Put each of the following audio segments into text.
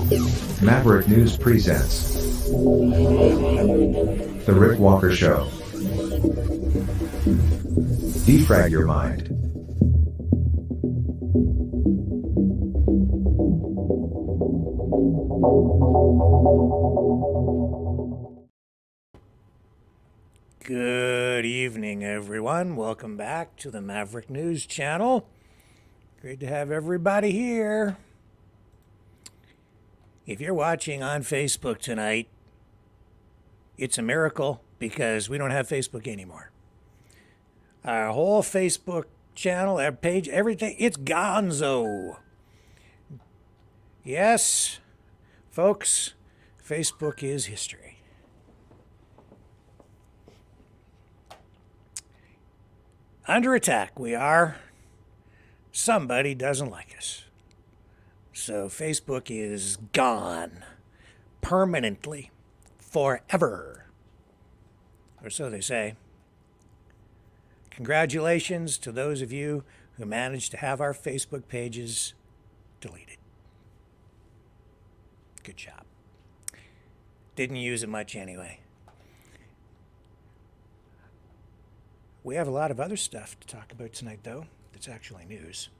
Maverick News presents The Rick Walker Show. Defrag your mind. Good evening, everyone. Welcome back to the Maverick News channel. Great to have everybody here. If you're watching on Facebook tonight, it's a miracle because we don't have Facebook anymore. Our whole Facebook channel, our page, everything, it's gonzo. Yes, folks, Facebook is history. Under attack we are. Somebody doesn't like us. So Facebook is gone. Permanently. Forever. Or so they say. Congratulations to those of you who managed to have our Facebook pages deleted. Good job. Didn't use it much anyway. We have a lot of other stuff to talk about tonight, though. That's actually news.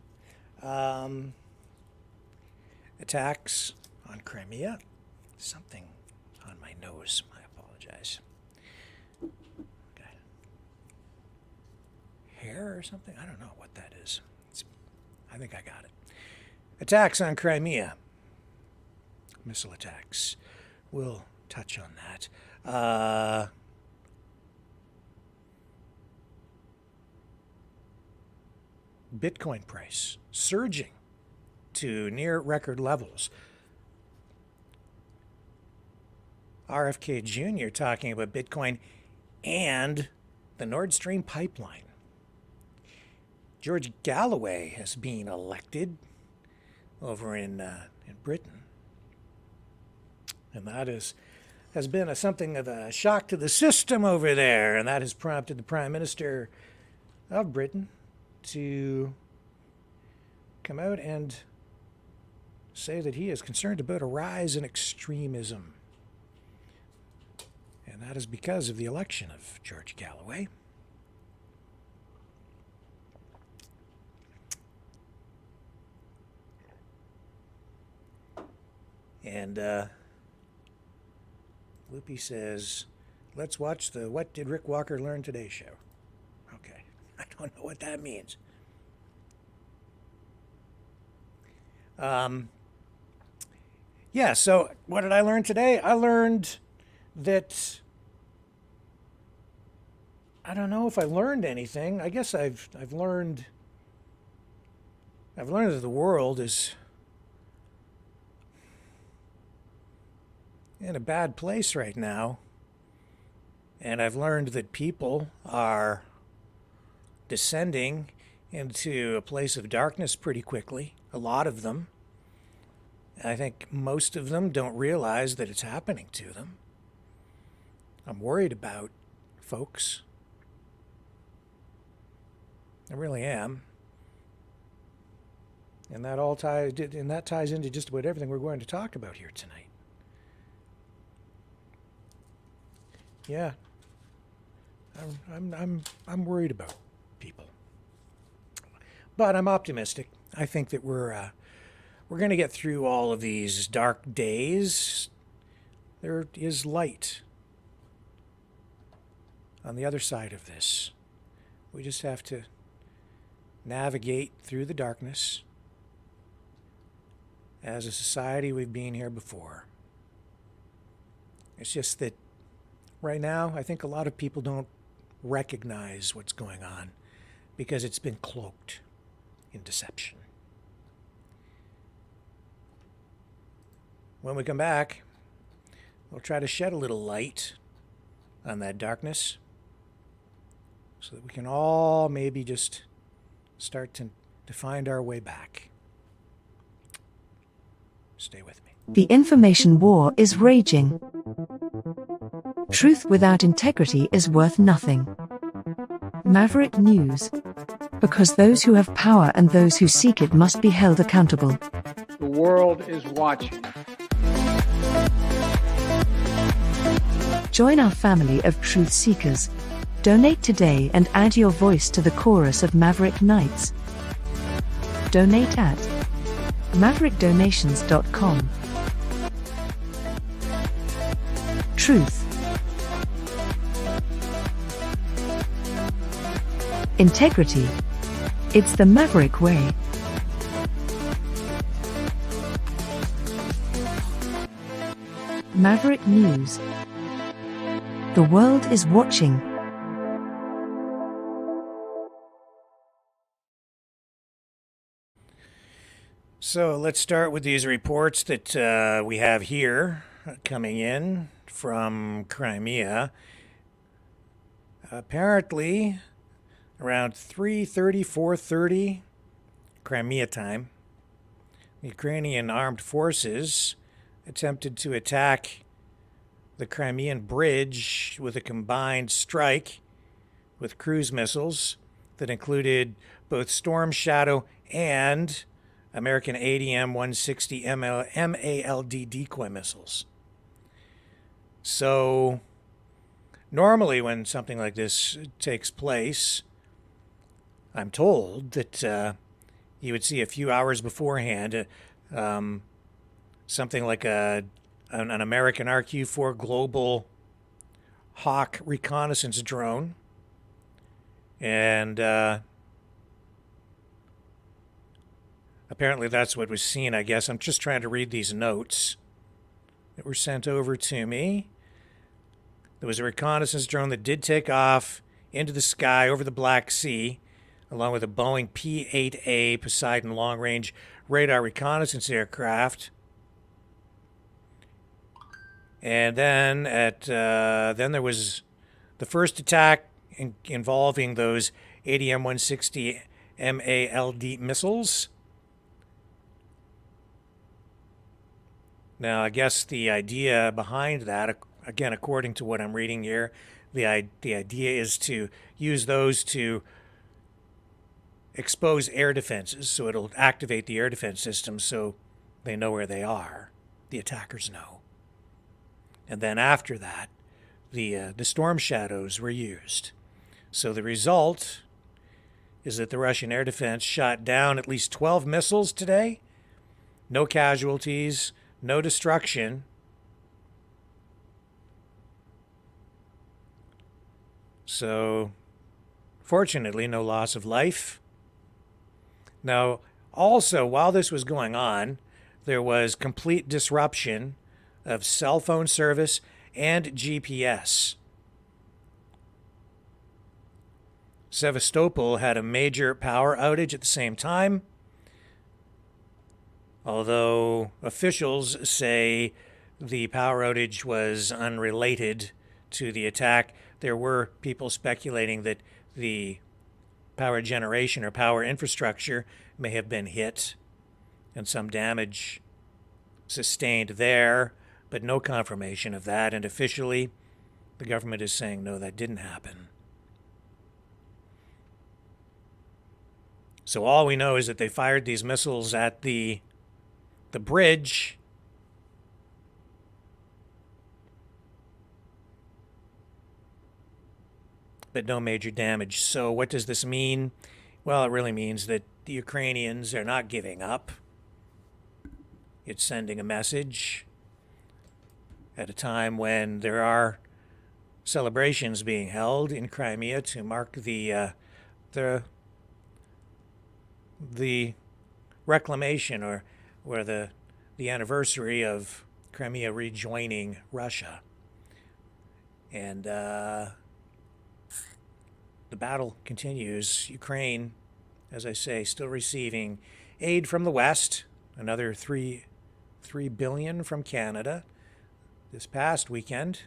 Attacks on Crimea. Something on my nose. I apologize. Okay. Hair or something? I don't know what that is. I think I got it. Attacks on Crimea. Missile attacks. We'll touch on that. Bitcoin price surging to near record levels. RFK Jr. talking about Bitcoin and the Nordstream pipeline. George Galloway has been elected over in Britain. And that has been something of a shock to the system over there. And that has prompted the Prime Minister of Britain to come out and say that he is concerned about a rise in extremism. And that is because of the election of George Galloway. And Loopy says, let's watch the What Did Rick Walker Learn Today show. Okay, I don't know what that means. Yeah, so what did I learn today? I learned that, I don't know if I learned anything. I guess I've learned that the world is in a bad place right now. And I've learned that people are descending into a place of darkness pretty quickly. A lot of them. I think most of them don't realize that it's happening to them. I'm worried about folks. I really am. And that ties into just about everything we're going to talk about here tonight. Yeah. I'm worried about people. But I'm optimistic. I think that we're going to get through all of these dark days. There is light on the other side of this. We just have to navigate through the darkness. As a society, we've been here before. It's just that right now, I think a lot of people don't recognize what's going on because it's been cloaked in deception. When we come back, we'll try to shed a little light on that darkness so that we can all maybe just start to find our way back. Stay with me. The information war is raging. Truth without integrity is worth nothing. Maverick News. Because those who have power and those who seek it must be held accountable. The world is watching. Join our family of truth seekers. Donate today and add your voice to the chorus of Maverick Knights. Donate at maverickdonations.com. Truth. Integrity. It's the Maverick way. Maverick News. The world is watching. So let's start with these reports that we have here coming in from Crimea. Apparently, around 3:30, 4:30 Crimea time, the Ukrainian armed forces attempted to attack the Crimean bridge with a combined strike with cruise missiles that included both Storm Shadow and American ADM-160 MALD decoy missiles. So normally when something like this takes place, I'm told that you would see a few hours beforehand something like an American RQ-4 Global Hawk reconnaissance drone. And apparently that's what was seen, I guess. I'm just trying to read these notes that were sent over to me. There was a reconnaissance drone that did take off into the sky over the Black Sea, along with a Boeing P-8A Poseidon long-range radar reconnaissance aircraft. And then then there was the first attack involving those ADM-160 MALD missiles. Now, I guess the idea behind that, again, according to what I'm reading here, the idea is to use those to expose air defenses, so it'll activate the air defense system so they know where they are. The attackers know. And then after that, the Storm Shadows were used. So the result is that the Russian air defense shot down at least 12 missiles today. No casualties, no destruction. So, fortunately, no loss of life. Now, also, while this was going on, there was complete disruption of cell phone service and GPS. Sevastopol had a major power outage at the same time, although officials say the power outage was unrelated to the attack. There were people speculating that the power generation or power infrastructure may have been hit and some damage sustained there, but no confirmation of that. And officially, the government is saying, no, that didn't happen. So all we know is that they fired these missiles at the bridge. But no major damage. So what does this mean? Well, it really means that the Ukrainians are not giving up. It's sending a message at a time when there are celebrations being held in Crimea to mark the reclamation or the anniversary of Crimea rejoining Russia. And the battle continues. Ukraine, as I say, still receiving aid from the West, another $3 billion from Canada this past weekend,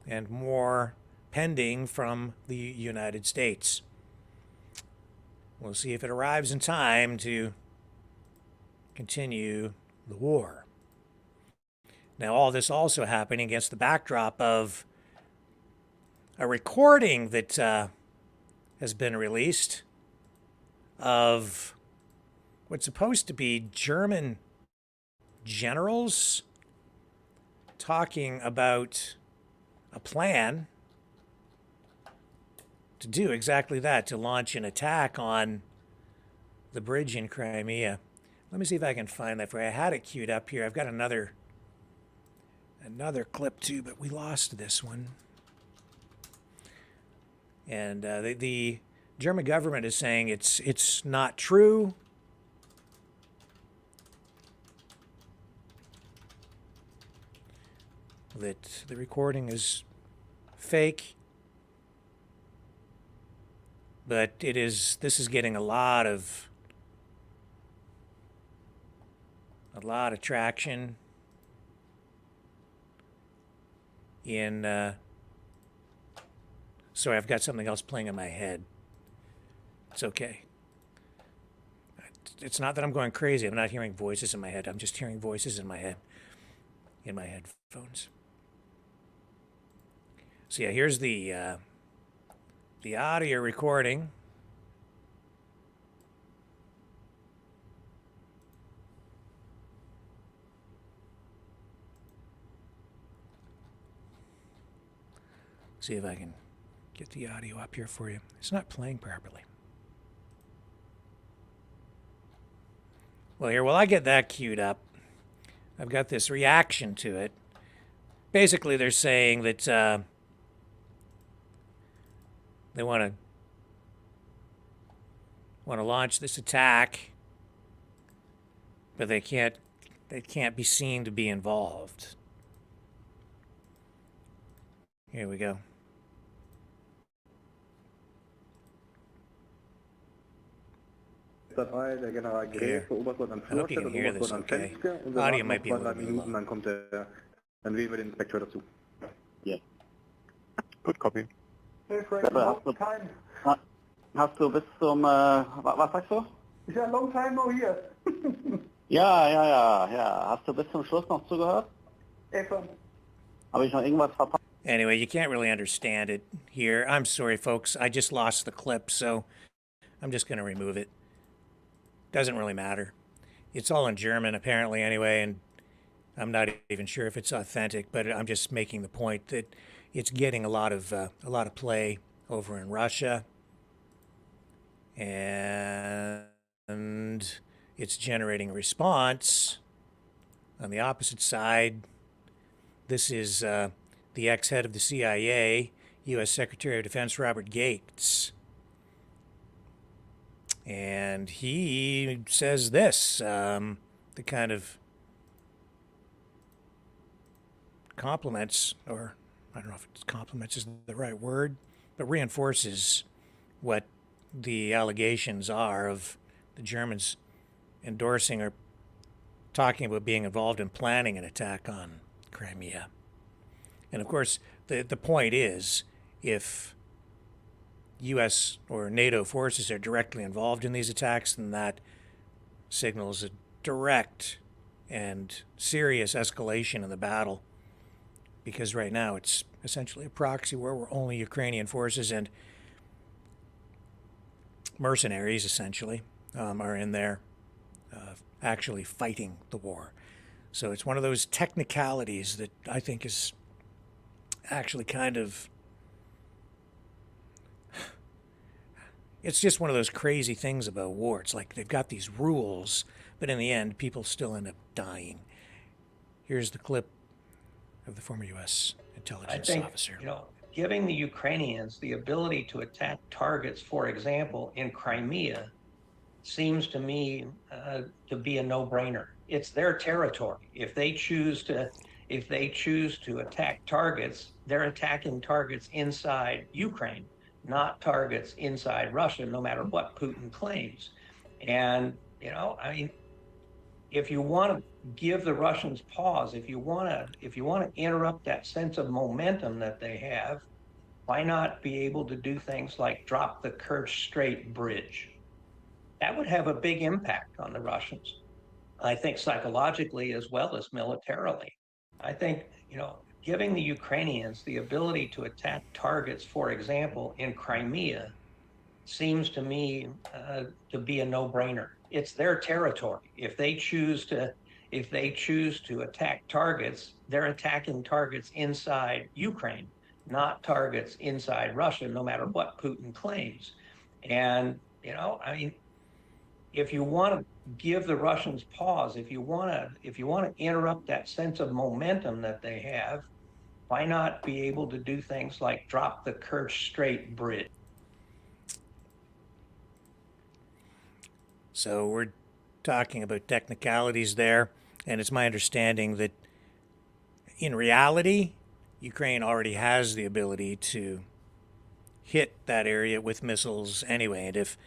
and more pending from the United States. We'll see if it arrives in time to continue the war. Now, all this also happening against the backdrop of a recording that has been released of what's supposed to be German generals talking about a plan to do exactly that, to launch an attack on the bridge in Crimea. Let me see if I can find that for you. I had it queued up here. I've got another clip too, but we lost this one. And the German government is saying it's not true. That the recording is fake. But it is. This is getting a lot of traction in. Sorry, I've got something else playing in my head. It's okay. It's not that I'm going crazy. I'm not hearing voices in my head. I'm just hearing voices in my head, in my headphones. So yeah, here's the audio recording. See if I can get the audio up here for you. It's not playing properly. Well, here, while I get that queued up, I've got this reaction to it. Basically, they're saying that they want to launch this attack, but they can't be seen to be involved. Here we go. Dabei, der General Here. Gräfe, Oberstleutnant am I hope you Führerstand can und hear this Oberstleutnant okay. Fenske. Und wir Audio warten might noch be a 2-3 little bit Minuten, low. dann wählen wir den Inspekteur dazu. Ja. Gut, copy. Hey Frank, long time. Hast du bis zum, was sagst du? Is a long time no here. Ja. Hast du bis zum Schluss noch zugehört? Hey Frank. Habe ich noch irgendwas verpasst? Anyway, you can't really understand it here. I'm sorry, folks. I just lost the clip, so I'm just going to remove it. Doesn't really matter. It's all in German, apparently, anyway, and I'm not even sure if it's authentic, but I'm just making the point that it's getting a lot of play over in Russia, and it's generating a response on the opposite side. This is the ex-head of the CIA, U.S. Secretary of Defense Robert Gates. And he says this, the kind of compliments, or I don't know if it's compliments is the right word, but reinforces what the allegations are of the Germans endorsing or talking about being involved in planning an attack on Crimea. And of course, the point is, if U.S. or NATO forces are directly involved in these attacks, then that signals a direct and serious escalation in the battle. Because right now it's essentially a proxy war where only Ukrainian forces and mercenaries, essentially, are in there actually fighting the war. So it's one of those technicalities that I think is actually kind of... It's just one of those crazy things about war. It's like they've got these rules, but in the end, people still end up dying. Here's the clip of the former U.S. intelligence officer. Giving the Ukrainians the ability to attack targets, for example, in Crimea, seems to me to be a no-brainer. It's their territory. If they choose to attack targets, they're attacking targets inside Ukraine, not targets inside Russia, no matter what Putin claims. And, if you want to give the Russians pause, if you want to interrupt that sense of momentum that they have, why not be able to do things like drop the Kerch Strait bridge? That would have a big impact on the Russians, I think, psychologically as well as militarily. I think, giving the Ukrainians the ability to attack targets, for example, in Crimea, seems to me to be a no-brainer. It's their territory. If they choose to attack targets, they're attacking targets inside Ukraine, not targets inside Russia, no matter what Putin claims. And, I mean, if you want to give the Russians pause, if you want to interrupt that sense of momentum that they have, why not be able to do things like drop the Kerch Strait bridge? So we're talking about technicalities there, and it's my understanding that in reality, Ukraine already has the ability to hit that area with missiles anyway. And if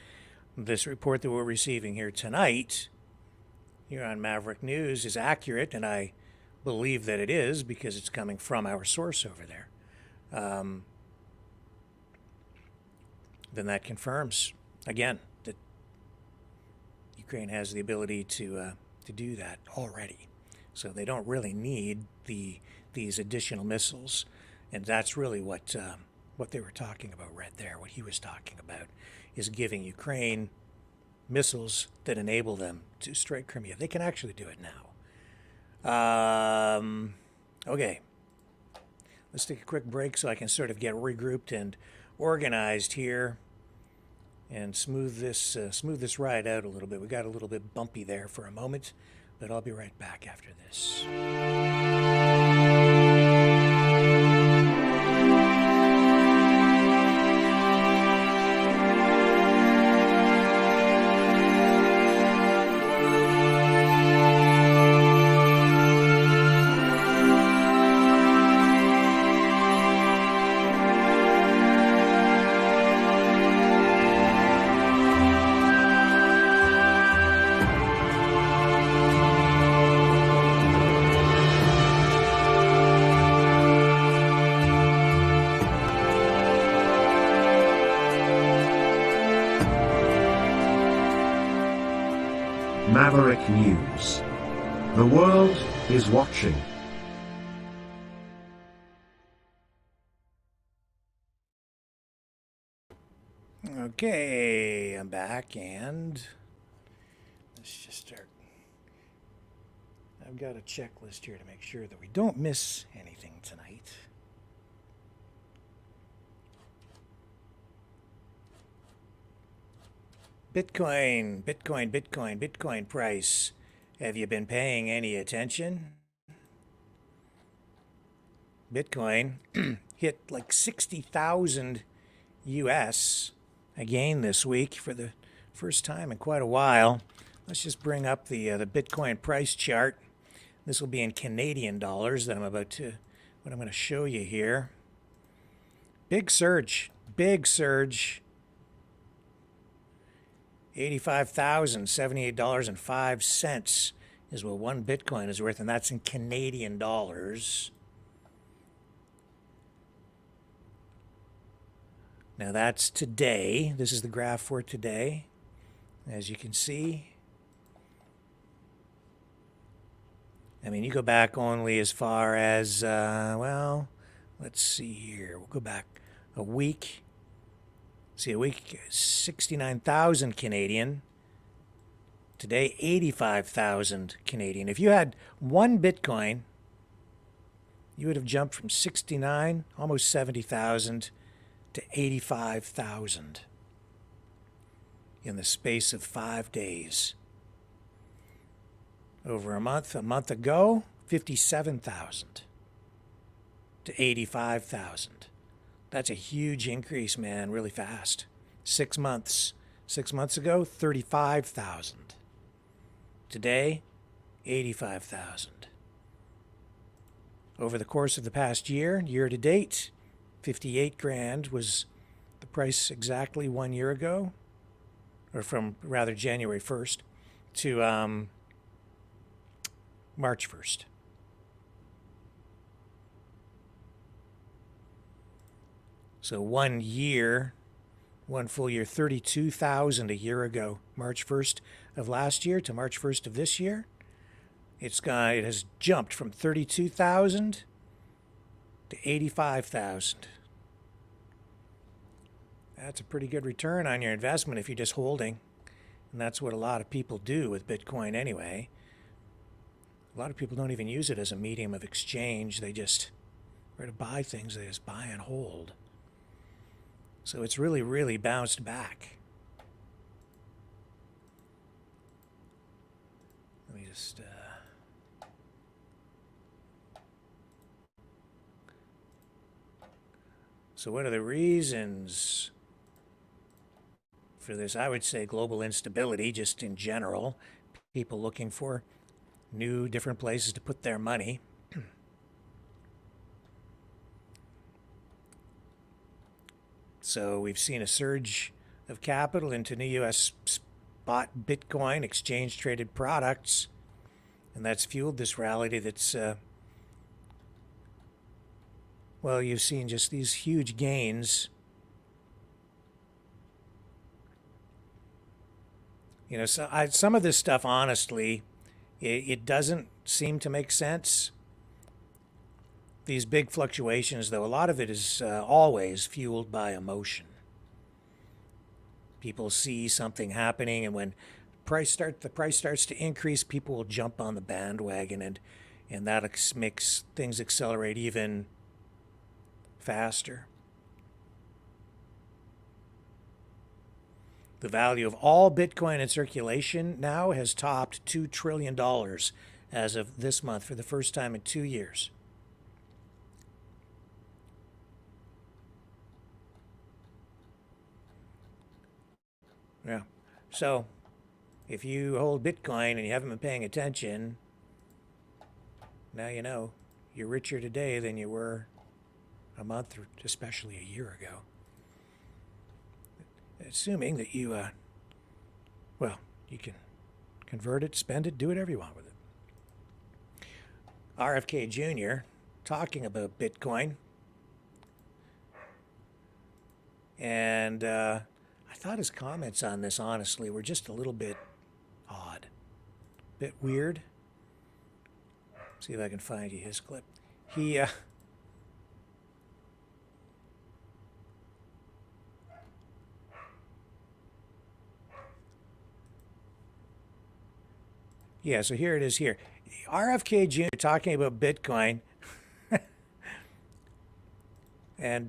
this report that we're receiving here tonight, here on Maverick News, is accurate, and I believe that it is because it's coming from our source over there, then that confirms, again, that Ukraine has the ability to do that already. So they don't really need these additional missiles, and that's really what they were talking about right there. What he was talking about is giving Ukraine missiles that enable them to strike Crimea. They can actually do it now. Okay, let's take a quick break so I can sort of get regrouped and organized here and smooth this ride out a little bit. We got a little bit bumpy there for a moment, but I'll be right back after this. Maverick News. The world is watching. Okay, I'm back, and let's just start. I've got a checklist here to make sure that we don't miss anything tonight. Bitcoin price. Have you been paying any attention? Bitcoin hit like 60,000 US again this week for the first time in quite a while. Let's just bring up the Bitcoin price chart. This will be in Canadian dollars that what I'm going to show you here. Big surge. $85,078.05 is what one Bitcoin is worth, and that's in Canadian dollars. Now that's today. This is the graph for today. As you can see, I mean, you go back only as far as, well, let's see here. We'll go back a week. See, a week, 69,000 Canadian. Today, 85,000 Canadian. If you had one Bitcoin, you would have jumped from 69, almost 70,000, to 85,000 in the space of 5 days. Over a month ago, 57,000 to 85,000. That's a huge increase, man, really fast. 6 months. 6 months ago, 35,000. Today, 85,000. Over the course of the past year to date, 58 grand was the price exactly 1 year ago, or from rather January 1st to March 1st. So 1 year, one full year, 32,000 a year ago, March 1st of last year to March 1st of this year. It has jumped from 32,000 to 85,000. That's a pretty good return on your investment if you're just holding. And that's what a lot of people do with Bitcoin anyway. A lot of people don't even use it as a medium of exchange. They just Or to buy things, they just buy and hold. So it's really, really bounced back. Let me just... So what are the reasons for this? I would say global instability, just in general. People looking for new, different places to put their money. So we've seen a surge of capital into new U.S. spot Bitcoin exchange-traded products, and that's fueled this rally that's, well, you've seen just these huge gains. You know, so some of this stuff, honestly, it doesn't seem to make sense. These big fluctuations, though, a lot of it is always fueled by emotion. People see something happening, and when the price starts to increase, people will jump on the bandwagon, and that makes things accelerate even faster. The value of all Bitcoin in circulation now has topped $2 trillion as of this month for the first time in 2 years. Yeah. So if you hold Bitcoin and you haven't been paying attention, now you know you're richer today than you were a month or especially a year ago. Assuming that you, well, you can convert it, spend it, do whatever you want with it. RFK Jr. talking about Bitcoin. And I thought his comments on this, honestly, were just a little bit odd. A bit weird. See if I can find you his clip. He, yeah, so here it is here. RFK Jr. talking about Bitcoin and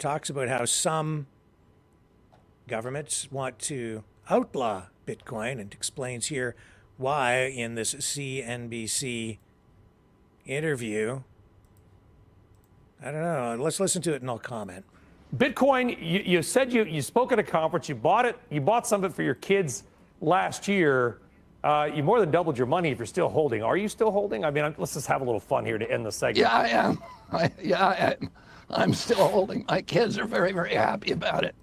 talks about how some governments want to outlaw Bitcoin, and explains here why in this CNBC interview. I don't know. Let's listen to it and I'll comment. Bitcoin, you said you spoke at a conference, you bought it, you bought some of it for your kids last year. You more than doubled your money if you're still holding. Are you still holding? I mean, let's just have a little fun here to end the segment. Yeah, I am. I'm still holding. My kids are very, very happy about it.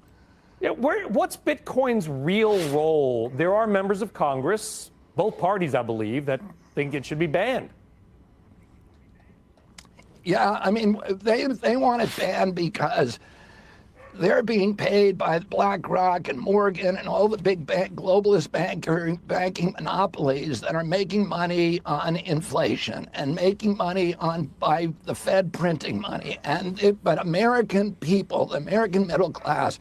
Yeah, what's Bitcoin's real role? There are members of Congress, both parties, I believe, that think it should be banned. Yeah, I mean, they want it banned because they're being paid by BlackRock and Morgan and all the big globalist banking monopolies that are making money on inflation and making money by the Fed printing money. But American people, the American middle class,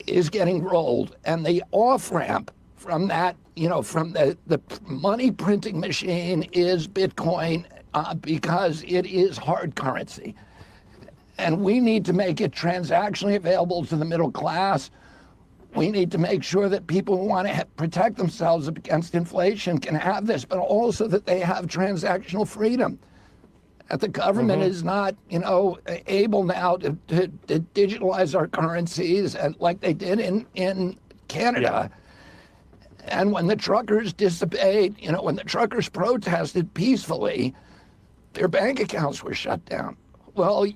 is getting rolled, and the off-ramp from that, from the money printing machine is Bitcoin, because it is hard currency. And we need to make it transactionally available to the middle class. We need to make sure that people who want to protect themselves against inflation can have this, but also that they have transactional freedom. That the government is not, able now to digitalize our currencies and like they did in Canada. Yeah. And when the truckers disobeyed, when the truckers protested peacefully, their bank accounts were shut down. Well,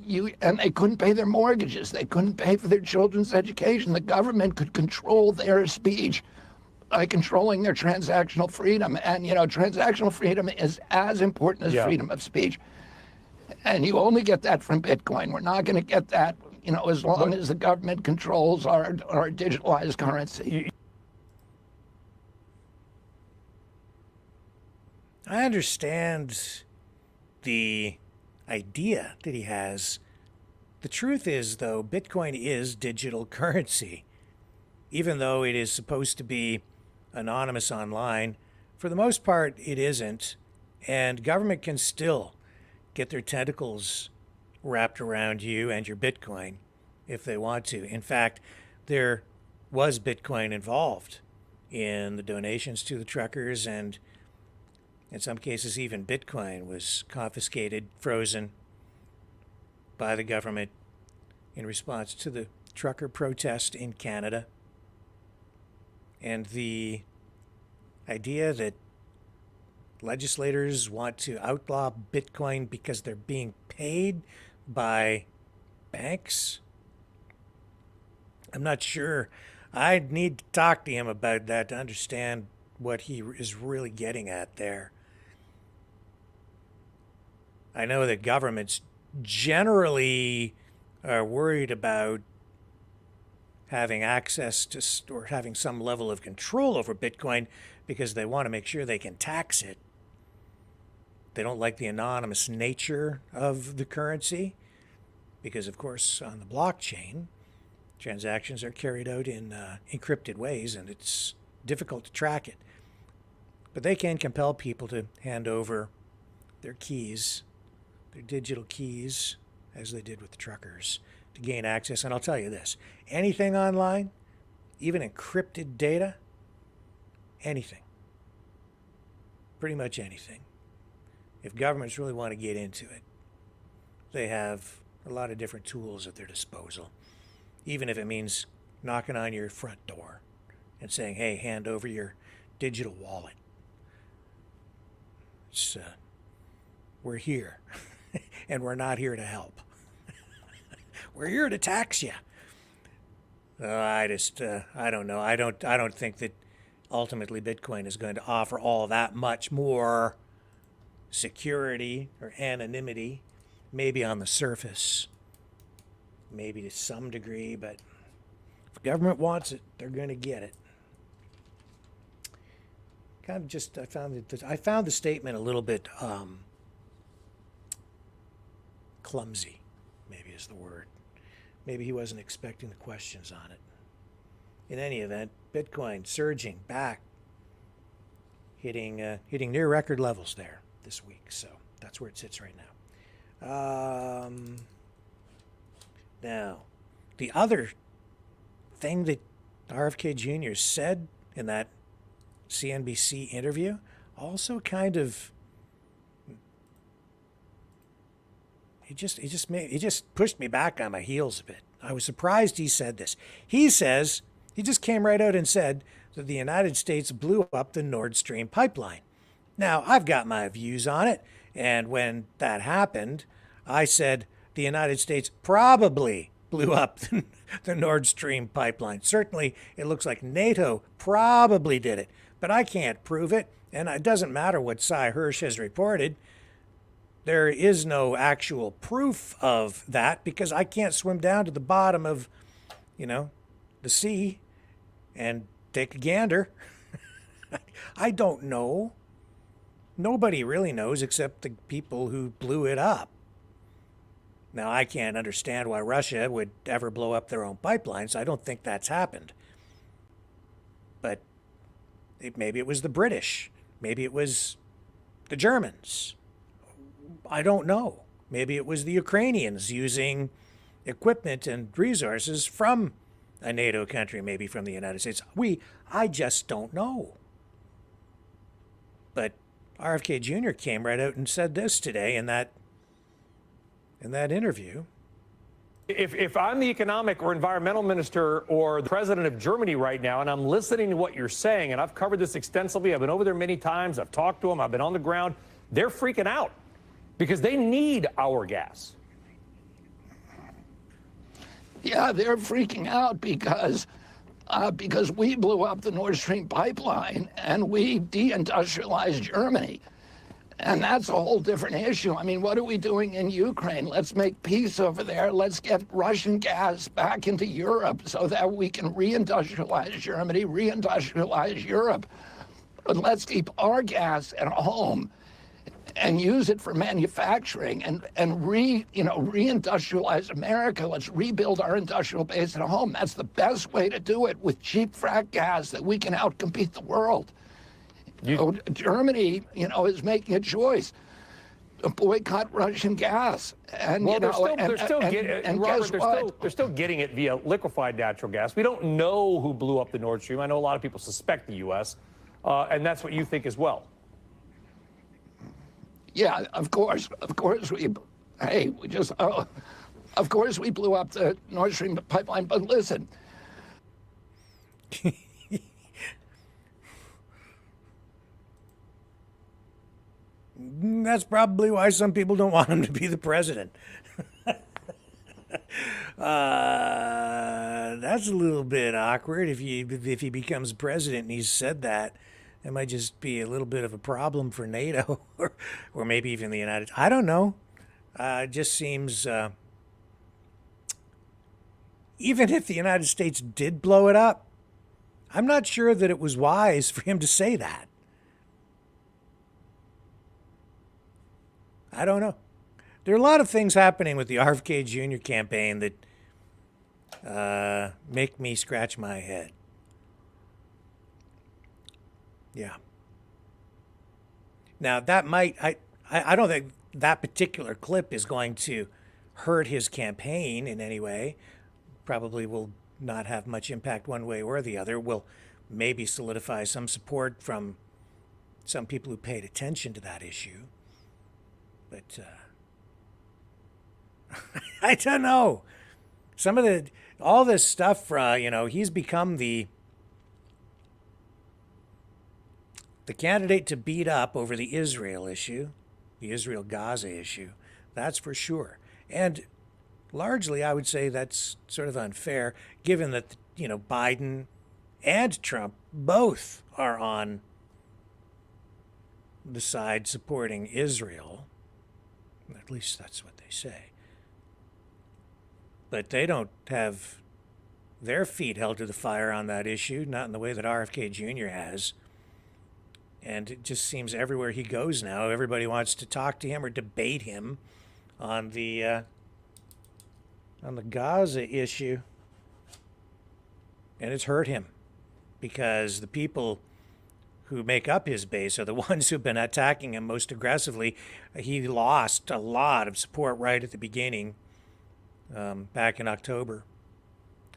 and they couldn't pay their mortgages. They couldn't pay for their children's education. The government could control their speech by controlling their transactional freedom. And, transactional freedom is as important as freedom of speech. And you only get that from Bitcoin. We're not going to get that, as long as the government controls our digitalized currency. I understand the idea that he has. The truth is, though, Bitcoin is digital currency. Even though it is supposed to be anonymous online, for the most part, it isn't. And government can still get their tentacles wrapped around you and your Bitcoin if they want to. In fact, there was Bitcoin involved in the donations to the truckers, and in some cases even Bitcoin was confiscated, frozen by the government in response to the trucker protest in Canada. And the idea that legislators want to outlaw Bitcoin because they're being paid by banks, I'm not sure. I'd need to talk to him about that to understand what he is really getting at there. I know that governments generally are worried about having access to or having some level of control over Bitcoin because they want to make sure they can tax it. They don't like the anonymous nature of the currency because, of course, on the blockchain, transactions are carried out in encrypted ways, and it's difficult to track it. But they can compel people to hand over their keys, their digital keys, as they did with the truckers, to gain access. And I'll tell you this, anything online, even encrypted data, anything, pretty much anything, if governments really want to get into it, they have a lot of different tools at their disposal, even if it means knocking on your front door and saying, hey, hand over your digital wallet. It's, we're here, and we're not here to help. We're here to tax you. I don't know. I don't think that ultimately Bitcoin is going to offer all that much more security or anonymity, maybe on the surface, maybe to some degree, but if the government wants it, they're going to get it. Kind of just, I found the statement a little bit clumsy, maybe is the word. Maybe he wasn't expecting the questions on it. In any event, Bitcoin surging back, hitting near record levels there this week. So that's where it sits right now. Now, the other thing that RFK Jr. said in that CNBC interview also kind of he just pushed me back on my heels a bit. I was surprised he said this. He just came right out and said that the United States blew up the Nordstream pipeline. Now, I've got my views on it, and when that happened, I said the United States probably blew up the Nord Stream pipeline. Certainly, it looks like NATO probably did it, but I can't prove it, and it doesn't matter what Cy Hirsch has reported. There is no actual proof of that because I can't swim down to the bottom of, the sea and take a gander. I don't know. Nobody really knows except the people who blew it up. Now, I can't understand why Russia would ever blow up their own pipelines. I don't think that's happened. But maybe it was the British. Maybe it was the Germans. I don't know. Maybe it was the Ukrainians using equipment and resources from a NATO country, maybe from the United States. I just don't know. But RFK Jr. came right out and said this today in that interview. If I'm the economic or environmental minister or the president of Germany right now, and I'm listening to what you're saying, and I've covered this extensively, I've been over there many times, I've talked to them, I've been on the ground, they're freaking out because they need our gas. Yeah, they're freaking out because we blew up the Nord Stream pipeline and we deindustrialized Germany. And that's a whole different issue. I mean, what are we doing in Ukraine? Let's make peace over there. Let's get Russian gas back into Europe so that we can reindustrialize Germany, reindustrialize Europe. But let's keep our gas at home and use it for manufacturing and reindustrialize America. Let's rebuild our industrial base at home. That's the best way to do it, with cheap frack gas that we can outcompete the world. Germany, is making a choice. boycott Russian gas. And Well, you know, they're still getting and Robert, guess what? they're still getting it via liquefied natural gas. We don't know who blew up the Nord Stream. I know a lot of people suspect the U.S., and that's what you think as well. Yeah, of course we. Hey, we just. Of course we blew up the Nord Stream pipeline. But listen. That's probably why some people don't want him to be the president. That's a little bit awkward if he becomes president and he's said that. It might just be a little bit of a problem for NATO or maybe even the United States. I don't know. It just seems, even if the United States did blow it up, I'm not sure that it was wise for him to say that. I don't know. There are a lot of things happening with the RFK Jr. campaign that make me scratch my head. Yeah. Now, that might, I don't think that particular clip is going to hurt his campaign in any way. Probably will not have much impact one way or the other. Will maybe solidify some support from some people who paid attention to that issue. But I don't know. All this stuff, he's become the candidate to beat up over the Israel issue, the Israel-Gaza issue. That's for sure. And largely, I would say that's sort of unfair, given that, Biden and Trump both are on the side supporting Israel. At least that's what they say. But they don't have their feet held to the fire on that issue, not in the way that RFK Jr. has. And it just seems everywhere he goes now, everybody wants to talk to him or debate him on the Gaza issue. And it's hurt him because the people who make up his base are the ones who've been attacking him most aggressively. He lost a lot of support right at the beginning, back in October,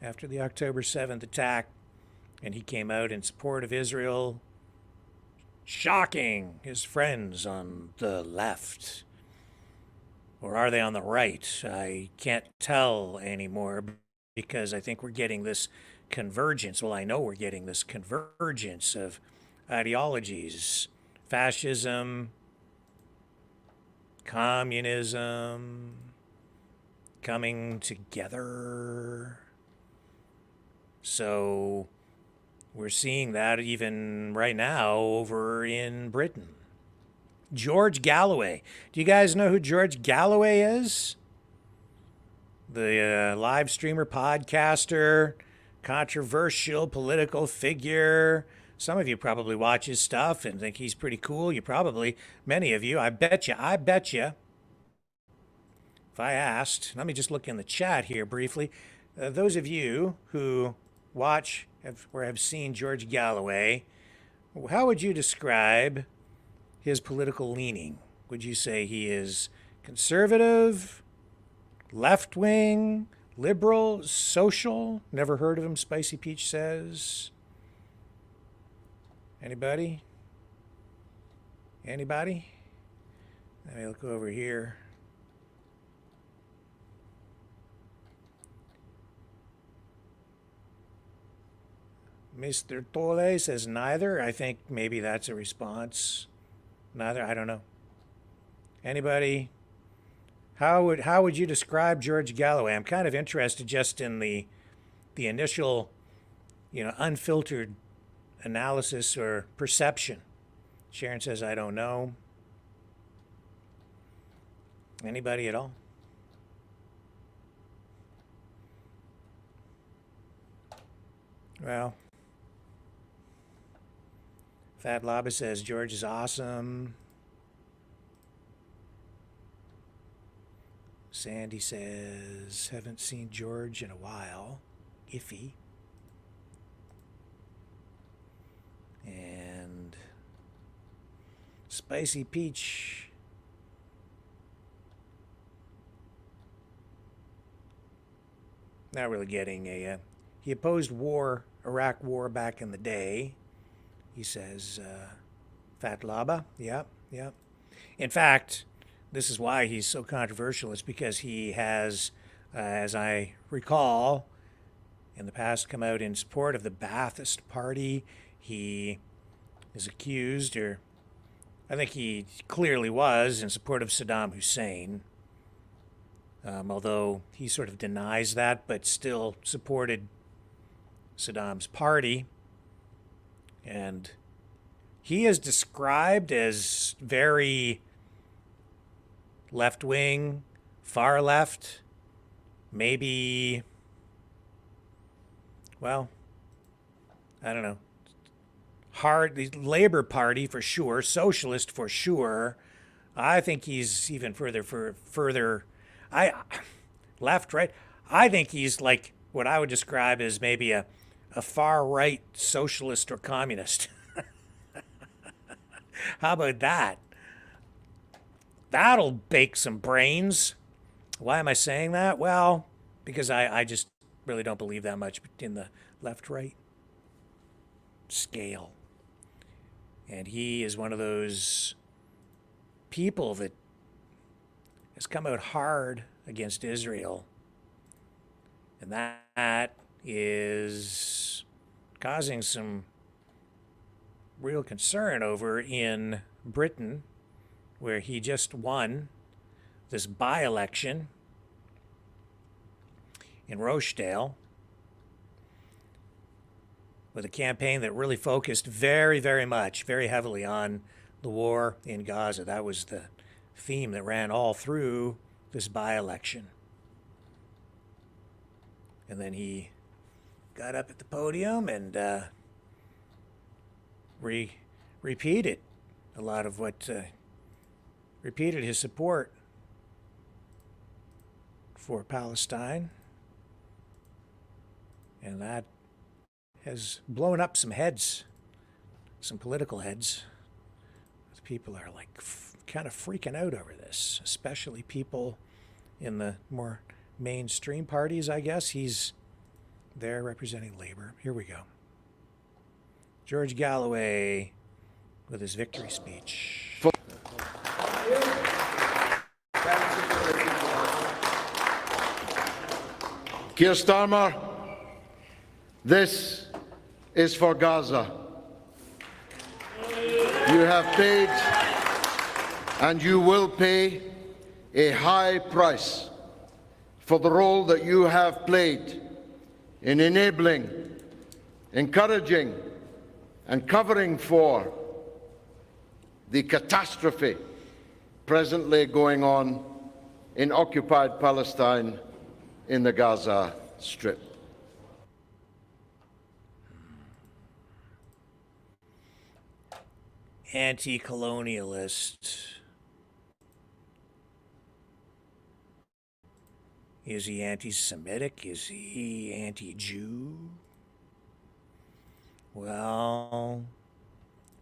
after the October 7th attack, and he came out in support of Israel, shocking his friends on the left. Or are they on the right? I can't tell anymore because I think we're getting this convergence. Well, I know we're getting this convergence of ideologies, fascism, communism, coming together. So we're seeing that even right now over in Britain. George Galloway. Do you guys know who George Galloway is? The live streamer, podcaster, controversial political figure. Some of you probably watch his stuff and think he's pretty cool. Many of you, I bet you, if I asked, let me just look in the chat here briefly. Those of you who watch or have seen George Galloway, how would you describe his political leaning? Would you say he is conservative, left-wing, liberal, social? Never heard of him, Spicy Peach says. Anybody? Let me look over here. Mr. Tole says neither. I think maybe that's a response. Neither, I don't know. Anybody? How would you describe George Galloway? I'm kind of interested just in the initial, unfiltered analysis or perception. Sharon says, I don't know. Anybody at all? Well, Fat Laba says George is awesome. Sandy says, haven't seen George in a while. Iffy. And Spicy Peach not really getting a. He opposed war, Iraq war back in the day. He says, Fat Laba, yep. In fact, this is why he's so controversial. It's because he has, as I recall, in the past come out in support of the Ba'athist Party. He is accused, or I think he clearly was, in support of Saddam Hussein. Although he sort of denies that, but still supported Saddam's party. And he is described as very left-wing, far left, maybe, well, I don't know, the Labour Party for sure, socialist for sure. I think he's even further, left, right. I think he's like what I would describe as maybe a far-right socialist or communist. How about that? That'll bake some brains. Why am I saying that? Well, because I just really don't believe that much in the left-right scale. And he is one of those people that has come out hard against Israel. And that is causing some real concern over in Britain, where he just won this by-election in Rochdale with a campaign that really focused very, very much, very heavily on the war in Gaza. That was the theme that ran all through this by-election. And then he got up at the podium and repeated a lot of what, repeated his support for Palestine. And that has blown up some heads, some political heads. People are like kind of freaking out over this, especially people in the more mainstream parties, I guess. He's there representing Labour. Here we go. George Galloway with his victory speech. Keir Starmer, this is for Gaza. You have paid and you will pay a high price for the role that you have played in enabling, encouraging, and covering for the catastrophe presently going on in occupied Palestine in the Gaza Strip. Anti-colonialist. Is he anti-Semitic? Is he anti-Jew? Well,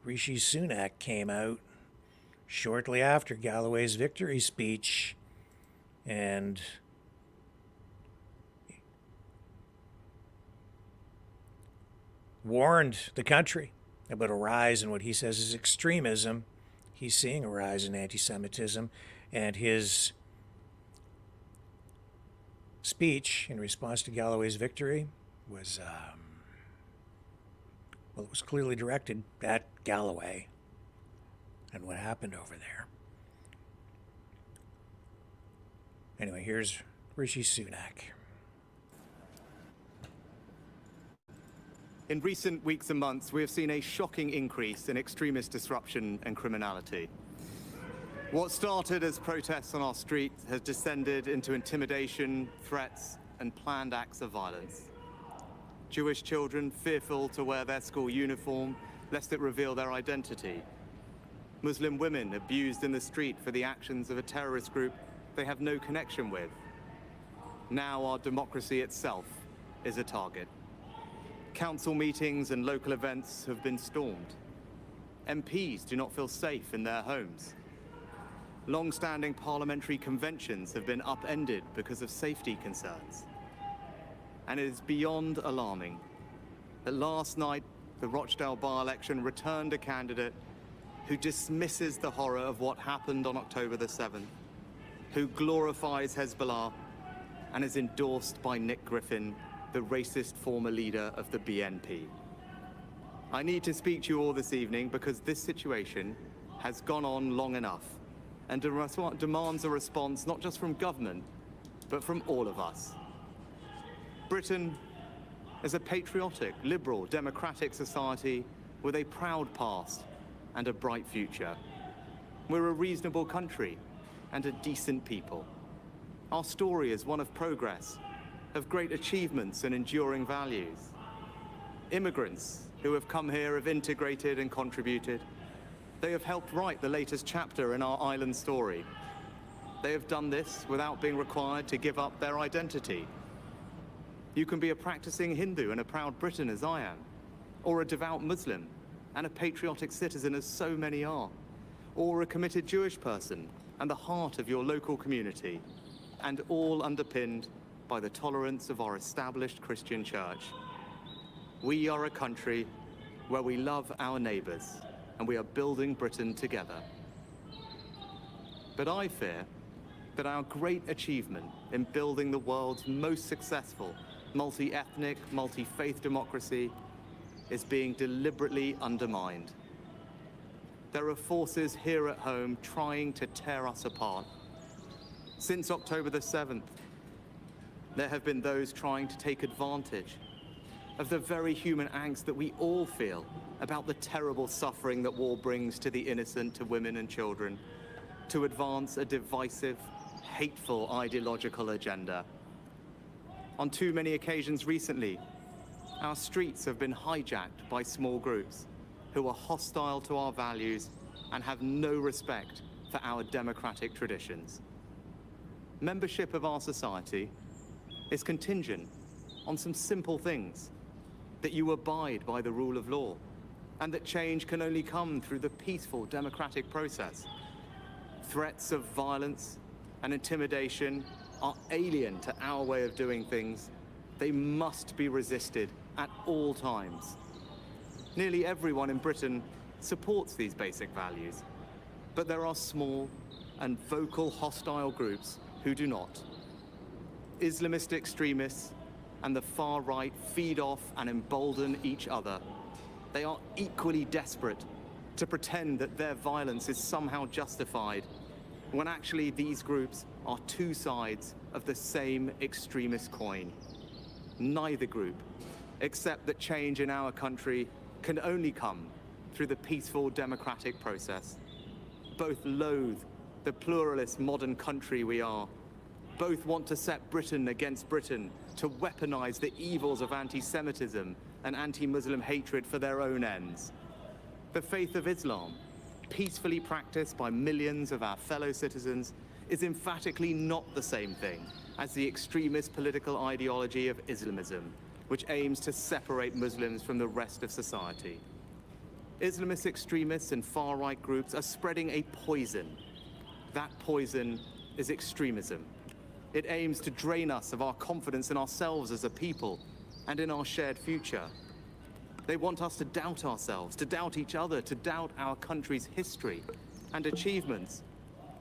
Rishi Sunak came out shortly after Galloway's victory speech and warned the country about a rise in what he says is extremism. He's seeing a rise in anti-Semitism, and his speech in response to Galloway's victory was, well, it was clearly directed at Galloway and what happened over there. Anyway, here's Rishi Sunak. In recent weeks and months, we have seen a shocking increase in extremist disruption and criminality. What started as protests on our streets has descended into intimidation, threats, and planned acts of violence. Jewish children fearful to wear their school uniform lest it reveal their identity. Muslim women abused in the street for the actions of a terrorist group they have no connection with. Now our democracy itself is a target. Council meetings and local events have been stormed. MPs do not feel safe in their homes. Long-standing parliamentary conventions have been upended because of safety concerns. and it is beyond alarming that last night the Rochdale by-election returned a candidate who dismisses the horror of what happened on October the 7th, who glorifies Hezbollah and is endorsed by Nick Griffin, the racist former leader of the BNP. I need to speak to you all this evening because this situation has gone on long enough and demands a response not just from government, but from all of us. Britain is a patriotic, liberal, democratic society with a proud past and a bright future. We're a reasonable country and a decent people. Our story is one of progress, of great achievements and enduring values. Immigrants who have come here have integrated and contributed. They have helped write the latest chapter in our island story. They have done this without being required to give up their identity. You can be a practicing Hindu and a proud Briton as I am, or a devout Muslim and a patriotic citizen as so many are, or a committed Jewish person and the heart of your local community, and all underpinned by the tolerance of our established Christian church. We are a country where we love our neighbours, and we are building Britain together. But I fear that our great achievement in building the world's most successful multi-ethnic, multi-faith democracy is being deliberately undermined. There are forces here at home trying to tear us apart. Since October the 7th, there have been those trying to take advantage of the very human angst that we all feel about the terrible suffering that war brings to the innocent, to women and children, to advance a divisive, hateful ideological agenda. On too many occasions recently, our streets have been hijacked by small groups who are hostile to our values and have no respect for our democratic traditions. Membership of our society is contingent on some simple things: that you abide by the rule of law, and that change can only come through the peaceful democratic process. Threats of violence and intimidation are alien to our way of doing things. They must be resisted at all times. Nearly everyone in Britain supports these basic values, but there are small and vocal hostile groups who do not. Islamist extremists and the far right feed off and embolden each other. They are equally desperate to pretend that their violence is somehow justified, when actually these groups are two sides of the same extremist coin. Neither group, except that change in our country can only come through the peaceful democratic process. Both loathe the pluralist modern country we are. Both want to set Britain against Britain, to weaponize the evils of anti-Semitism and anti-Muslim hatred for their own ends. The faith of Islam, peacefully practiced by millions of our fellow citizens, is emphatically not the same thing as the extremist political ideology of Islamism, which aims to separate Muslims from the rest of society. Islamist extremists and far-right groups are spreading a poison. That poison is extremism. It aims to drain us of our confidence in ourselves as a people and in our shared future. They want us to doubt ourselves, to doubt each other, to doubt our country's history and achievements.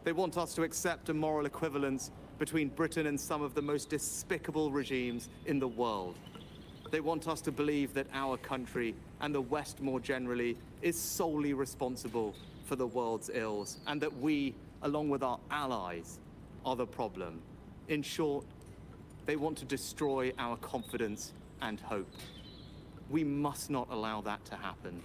They want us to accept a moral equivalence between Britain and some of the most despicable regimes in the world. They want us to believe that our country, and the West more generally, is solely responsible for the world's ills, and that we, along with our allies, are the problem. In short, they want to destroy our confidence and hope. We must not allow that to happen.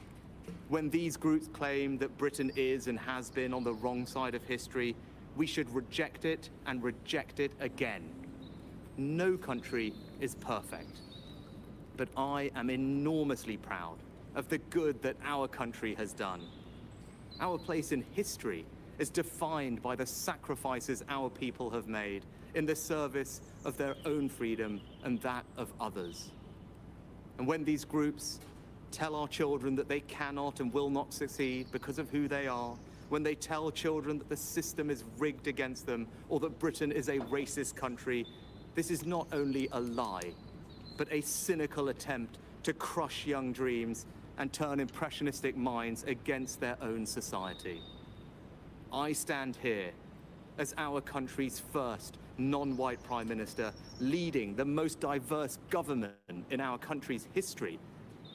When these groups claim that Britain is and has been on the wrong side of history, we should reject it and reject it again. No country is perfect, but I am enormously proud of the good that our country has done. Our place in history is defined by the sacrifices our people have made in the service of their own freedom and that of others. And when these groups tell our children that they cannot and will not succeed because of who they are, when they tell children that the system is rigged against them or that Britain is a racist country, this is not only a lie, but a cynical attempt to crush young dreams and turn impressionistic minds against their own society. I stand here as our country's first non-white Prime Minister, leading the most diverse government in our country's history,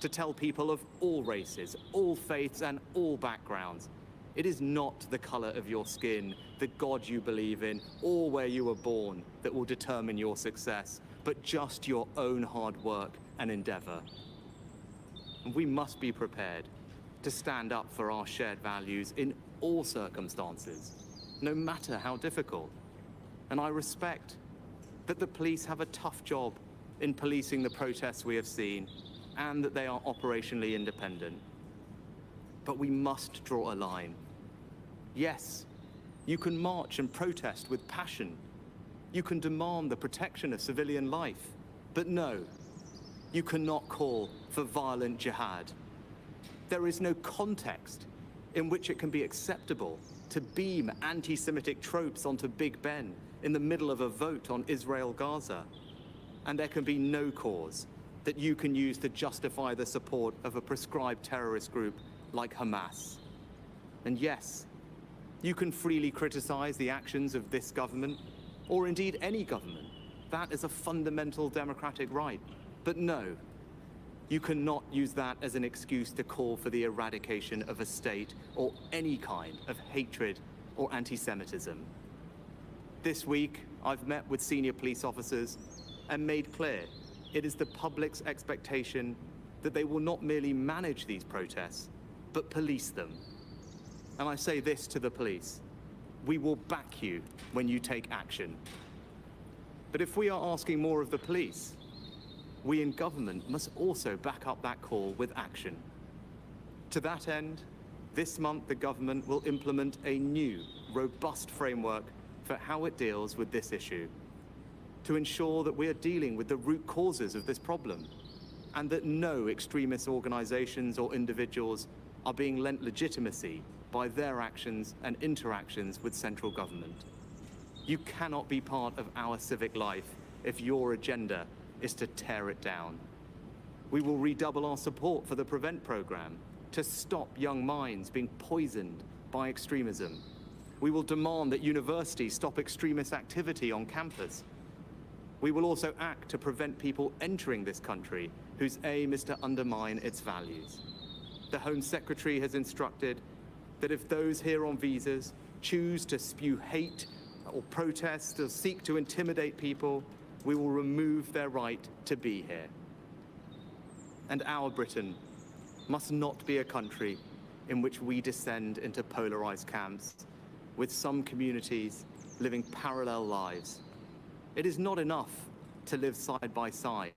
to tell people of all races, all faiths, and all backgrounds, it is not the color of your skin, the God you believe in, or where you were born that will determine your success, but just your own hard work and endeavor. And we must be prepared to stand up for our shared values in all circumstances, no matter how difficult. And I respect that the police have a tough job in policing the protests we have seen, and that they are operationally independent. But we must draw a line. Yes, you can march and protest with passion. You can demand the protection of civilian life. But no, you cannot call for violent jihad. There is no context in which it can be acceptable to beam anti-Semitic tropes onto Big Ben in the middle of a vote on Israel-Gaza. And there can be no cause that you can use to justify the support of a prescribed terrorist group like Hamas. And yes, you can freely criticize the actions of this government, or indeed any government. That is a fundamental democratic right. But no, you cannot use that as an excuse to call for the eradication of a state or any kind of hatred or anti-Semitism. This week, I've met with senior police officers and made clear it is the public's expectation that they will not merely manage these protests, but police them. And I say this to the police: we will back you when you take action. But if we are asking more of the police, we in government must also back up that call with action. To that end, this month the government will implement a new, robust framework for how it deals with this issue, to ensure that we are dealing with the root causes of this problem, and that no extremist organizations or individuals are being lent legitimacy by their actions and interactions with central government. You cannot be part of our civic life if your agenda is to tear it down. We will redouble our support for the PREVENT program to stop young minds being poisoned by extremism. We will demand that universities stop extremist activity on campus. We will also act to prevent people entering this country whose aim is to undermine its values. The Home Secretary has instructed that if those here on visas choose to spew hate or protest or seek to intimidate people, we will remove their right to be here. And our Britain must not be a country in which we descend into polarized camps, with some communities living parallel lives. It is not enough to live side by side.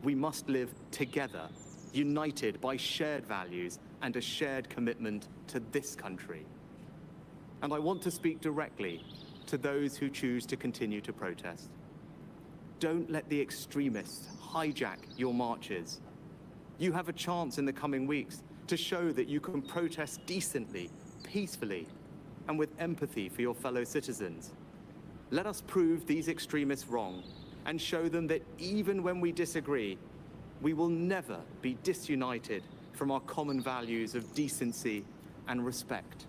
We must live together, united by shared values and a shared commitment to this country. And I want to speak directly to those who choose to continue to protest. Don't let the extremists hijack your marches. You have a chance in the coming weeks to show that you can protest decently, peacefully, and with empathy for your fellow citizens. Let us prove these extremists wrong and show them that even when we disagree, we will never be disunited from our common values of decency and respect.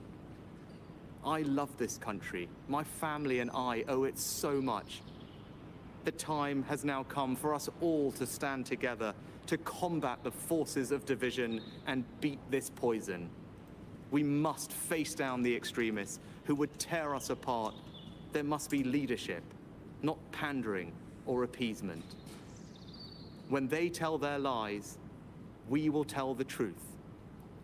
I love this country. My family and I owe it so much. The time has now come for us all to stand together to combat the forces of division and beat this poison. We must face down the extremists who would tear us apart. There must be leadership, not pandering or appeasement. When they tell their lies, we will tell the truth.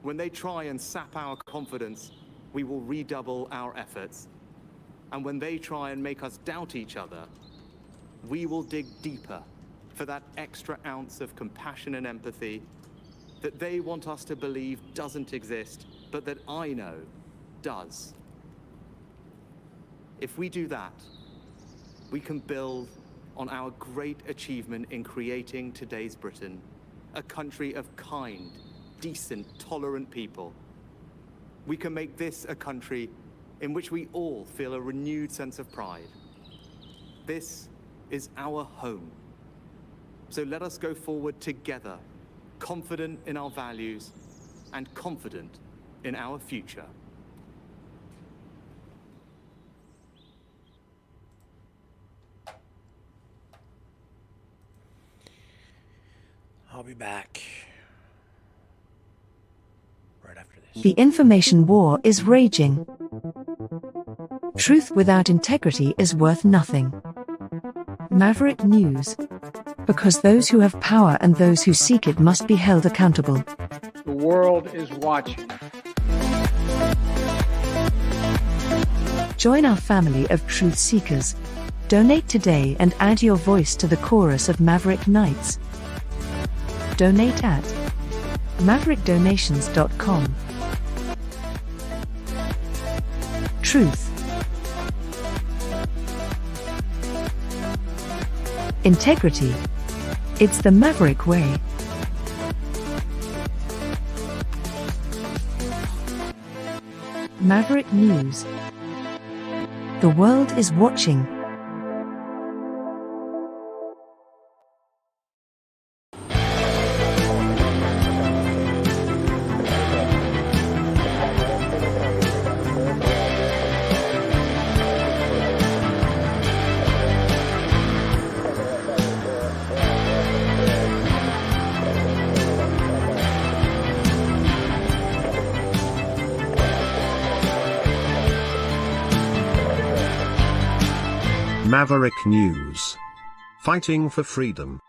When they try and sap our confidence, we will redouble our efforts. And when they try and make us doubt each other, we will dig deeper for that extra ounce of compassion and empathy that they want us to believe doesn't exist, but that I know does. If we do that, we can build on our great achievement in creating today's Britain, a country of kind, decent, tolerant people. We can make this a country in which we all feel a renewed sense of pride. This is our home. So let us go forward together, confident in our values and confident in our future. I'll be back right after this. The information war is raging. Truth without integrity is worth nothing. Maverick News. Because those who have power and those who seek it must be held accountable. The world is watching. Join our family of truth seekers. Donate today and add your voice to the chorus of Maverick Knights. Donate at maverickdonations.com. Truth. Integrity. It's the Maverick way. Maverick News. The world is watching. Maverick News. Fighting for freedom.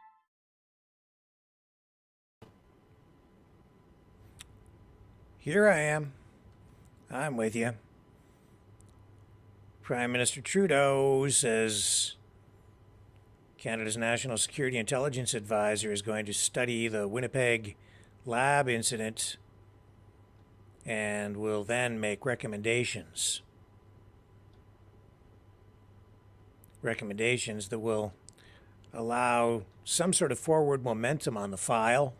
Here I am. I'm with you. Prime Minister Trudeau says Canada's National Security Intelligence Advisor is going to study the Winnipeg lab incident and will then make recommendations. Recommendations that will allow some sort of forward momentum on the file.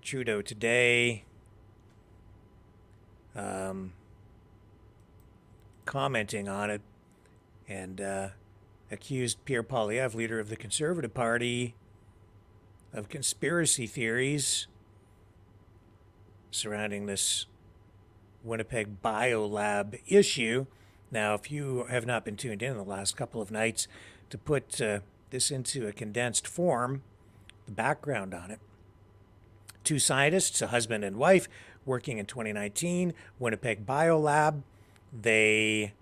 Trudeau today commenting on it and accused Pierre Poilievre, leader of the Conservative Party, of conspiracy theories surrounding this Winnipeg biolab issue. Now, if you have not been tuned in the last couple of nights, to put this into a condensed form, the background on it. Two scientists, a husband and wife, working in 2019, Winnipeg biolab. They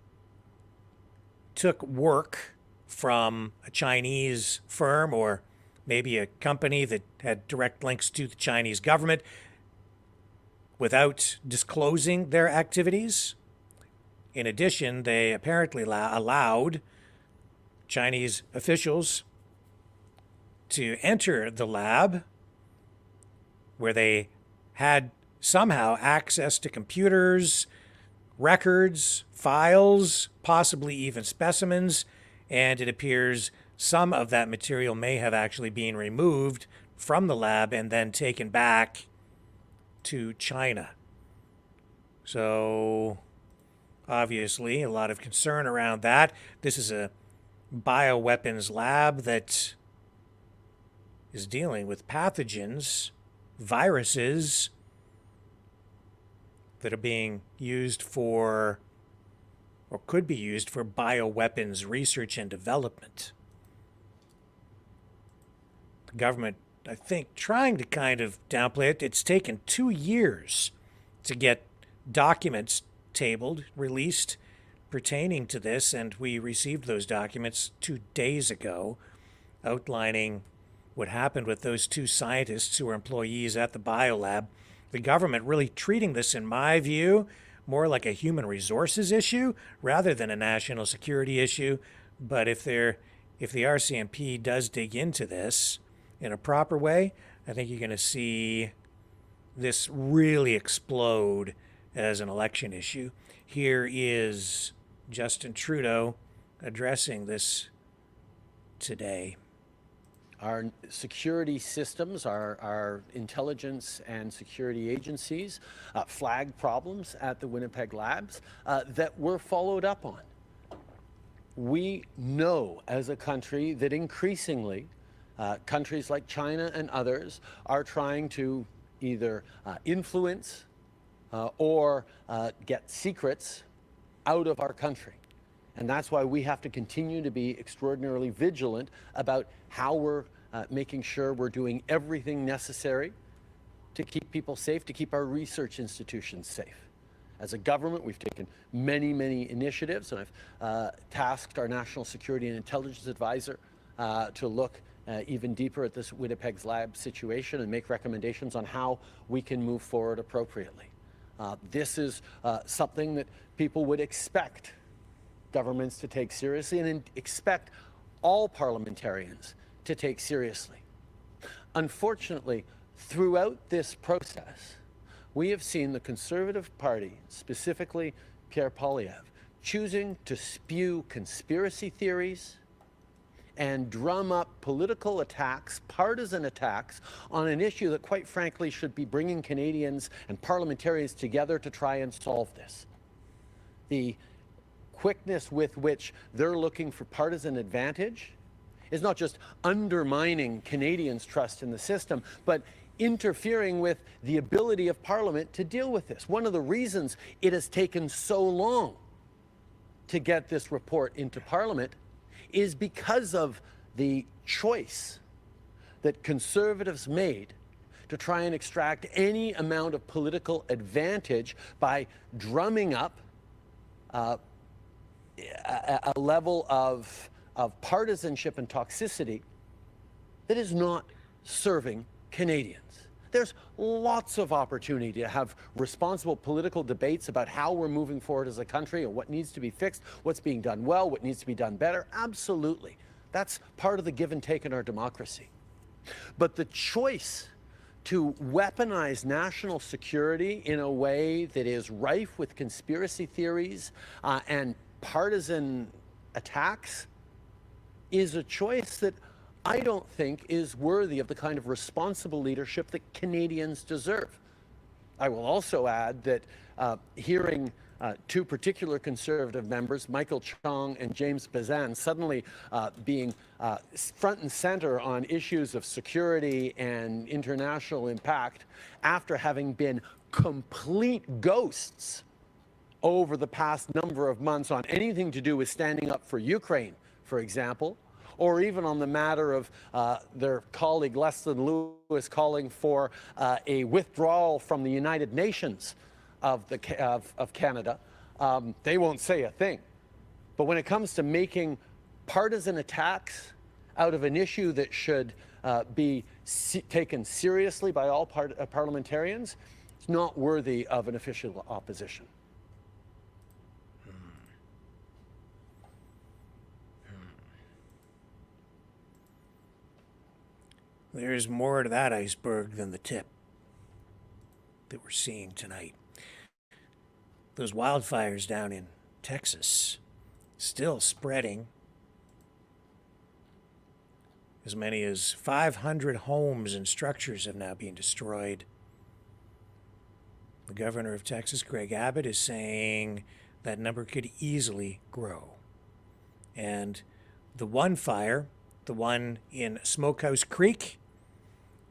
took work from a Chinese firm or maybe a company that had direct links to the Chinese government without disclosing their activities. In addition, they apparently allowed Chinese officials to enter the lab where they had somehow access to computers, records, files, possibly even specimens, and it appears some of that material may have actually been removed from the lab and then taken back to China. So obviously a lot of concern around that. This is a bioweapons lab that is dealing with pathogens, viruses that are being used for, or could be used for, bioweapons research and development. The government, I think, trying to kind of downplay it. It's taken 2 years to get documents tabled, released, pertaining to this, and we received those documents 2 days ago, outlining what happened with those two scientists who were employees at the biolab. The government really treating this, in my view, more like a human resources issue rather than a national security issue. But if the RCMP does dig into this in a proper way, I think you're going to see this really explode as an election issue. Here is Justin Trudeau addressing this today. Our security systems, our intelligence and security agencies flagged problems at the Winnipeg labs that were followed up on. we know as a country that increasingly countries like China and others are trying to either influence or get secrets out of our country. And that's why we have to continue to be extraordinarily vigilant about how we're making sure we're doing everything necessary to keep people safe, to keep our research institutions safe. As a government, we've taken many, many initiatives, and I've tasked our National Security and Intelligence Advisor to look even deeper at this Winnipeg's lab situation and make recommendations on how we can move forward appropriately. This is something that people would expect governments to take seriously and expect all parliamentarians to take seriously. Unfortunately, throughout this process, we have seen the Conservative Party, specifically Pierre Poilievre, choosing to spew conspiracy theories and drum up political attacks, partisan attacks, on an issue that, quite frankly, should be bringing Canadians and parliamentarians together to try and solve this. The quickness with which they're looking for partisan advantage is not just undermining Canadians' trust in the system, but interfering with the ability of Parliament to deal with this. One of the reasons it has taken so long to get this report into Parliament is because of the choice that Conservatives made to try and extract any amount of political advantage by drumming up a level of partisanship and toxicity that is not serving Canadians. There's lots of opportunity to have responsible political debates about how we're moving forward as a country and what needs to be fixed, what's being done well, what needs to be done better. Absolutely. That's part of the give and take in our democracy. But the choice to weaponize national security in a way that is rife with conspiracy theories and partisan attacks is a choice that I don't think is worthy of the kind of responsible leadership that Canadians deserve. I will also add that hearing two particular Conservative members, Michael Chong and James Bazan, suddenly being front and center on issues of security and international impact after having been complete ghosts over the past number of months on anything to do with standing up for Ukraine, for example, or even on the matter of their colleague Leslie Lewis calling for a withdrawal from the United Nations of Canada. They won't say a thing. But when it comes to making partisan attacks out of an issue that should be taken seriously by all parliamentarians, it's not worthy of an official opposition. There's more to that iceberg than the tip that we're seeing tonight. Those wildfires down in Texas still spreading. As many as 500 homes and structures have now been destroyed. The governor of Texas, Greg Abbott, is saying that number could easily grow. And the one fire, the one in Smokehouse Creek,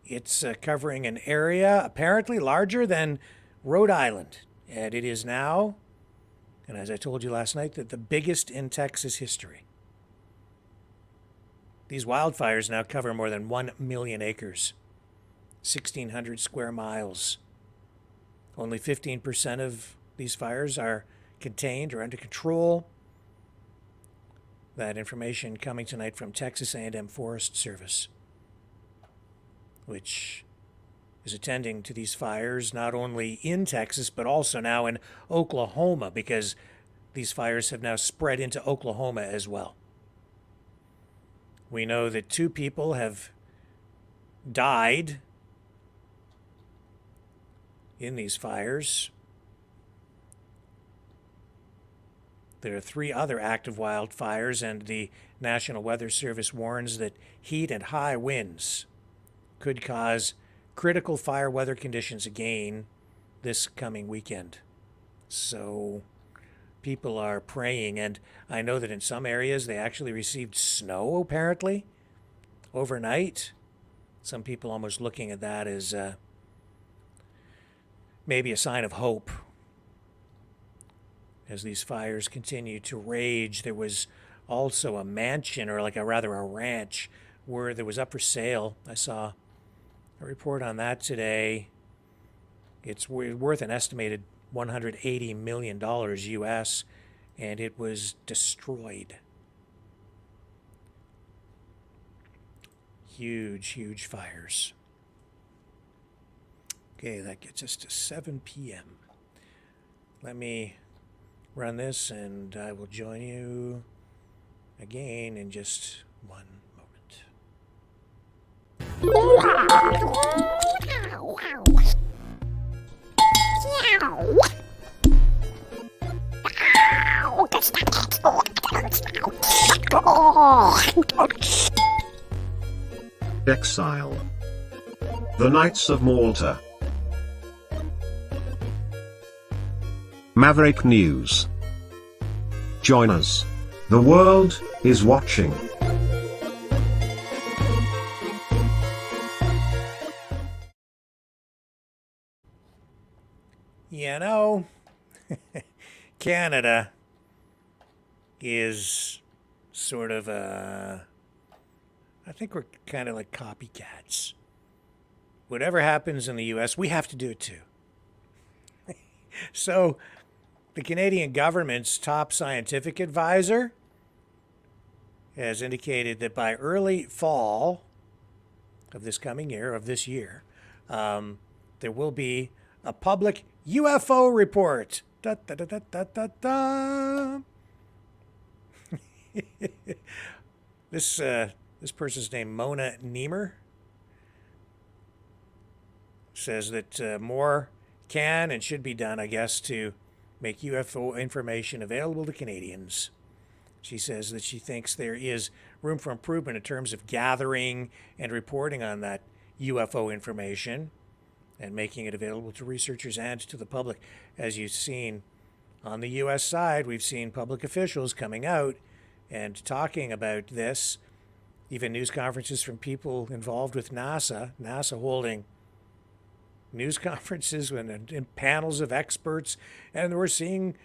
it's covering an area apparently larger than Rhode Island. And it is now, and as I told you last night, that the biggest in Texas history. These wildfires now cover more than 1 million acres, 1,600 square miles. Only 15% of these fires are contained or under control. That information coming tonight from Texas A&M Forest Service, which is attending to these fires not only in Texas, but also now in Oklahoma, because these fires have now spread into Oklahoma as well. We know that 2 people have died in these fires. There are 3 other active wildfires, and the National Weather Service warns that heat and high winds could cause critical fire weather conditions again this coming weekend. So people are praying, and I know that in some areas they actually received snow, apparently, overnight. Some people almost looking at that as maybe a sign of hope as these fires continue to rage. There was also a mansion, or like a ranch, where there was up for sale. I saw a report on that today. It's worth an estimated $180 million US, and it was destroyed. Huge, huge fires. Okay, that gets us to 7 p.m. Let me run this, and I will join you again in just one moment. Exile. The Knights of Malta. Maverick News. Join us. The world is watching. You know, Canada is sort of I think we're kind of like copycats. Whatever happens in the U.S., we have to do it too. So, the Canadian government's top scientific advisor has indicated that by early fall of this coming year, there will be a public UFO report. Da, da, da, da, da, da, da. This person's named Mona Niemer says that more can and should be done, I guess, to make UFO information available to Canadians. She says that she thinks there is room for improvement in terms of gathering and reporting on that UFO information and making it available to researchers and to the public. As you've seen on the U.S. side, we've seen public officials coming out and talking about this, even news conferences from people involved with NASA holding news conferences and panels of experts, and we're seeing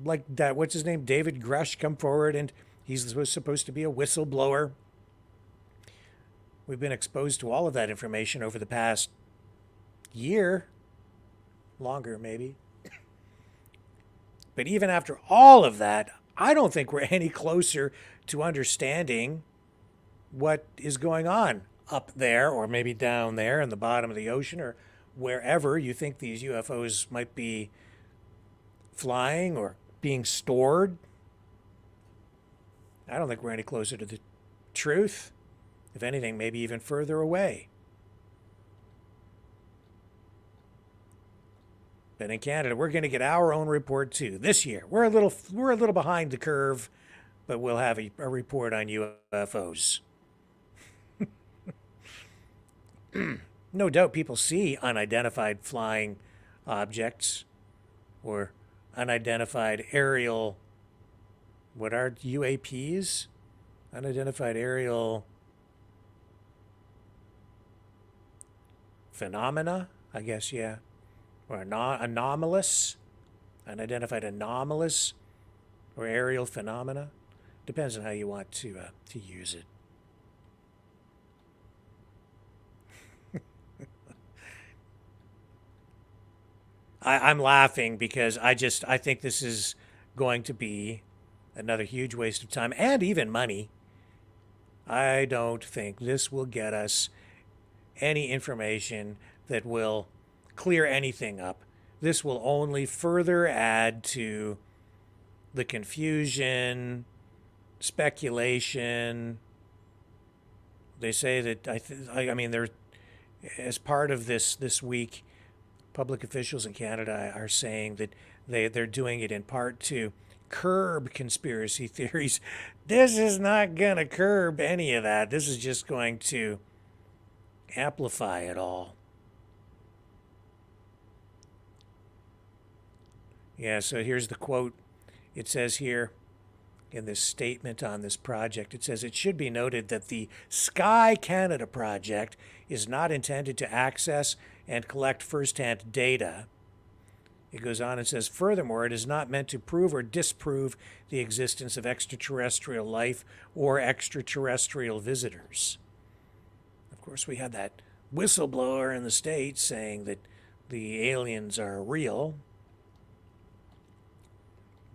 like that, what's his name, David Grush come forward, and he's supposed to be a whistleblower. We've been exposed to all of that information over the past year, longer maybe. But even after all of that, I don't think we're any closer to understanding what is going on up there, or maybe down there in the bottom of the ocean, or wherever you think these UFOs might be flying or being stored. I don't think we're any closer to the truth. If anything, maybe even further away. But in Canada, we're going to get our own report too this year. We're a little behind the curve, but we'll have a report on UFOs. No doubt people see unidentified flying objects or unidentified aerial, what are UAPs? Unidentified aerial phenomena, I guess, yeah. Or anomalous, unidentified anomalous, or aerial phenomena. Depends on how you want to use it. I'm laughing because I think this is going to be another huge waste of time and even money. I don't think this will get us any information that will clear anything up. This will only further add to the confusion, speculation. They say that I mean, they're, as part of this week, public officials in Canada are saying that they're doing it in part to curb conspiracy theories. This is not going to curb any of that. This is just going to amplify it all. Yeah, so here's the quote. It says here in this statement on this project, it says it should be noted that the Sky Canada project is not intended to access and collect first-hand data. It goes on and says, furthermore, it is not meant to prove or disprove the existence of extraterrestrial life or extraterrestrial visitors. Of course, we had that whistleblower in the States saying that the aliens are real.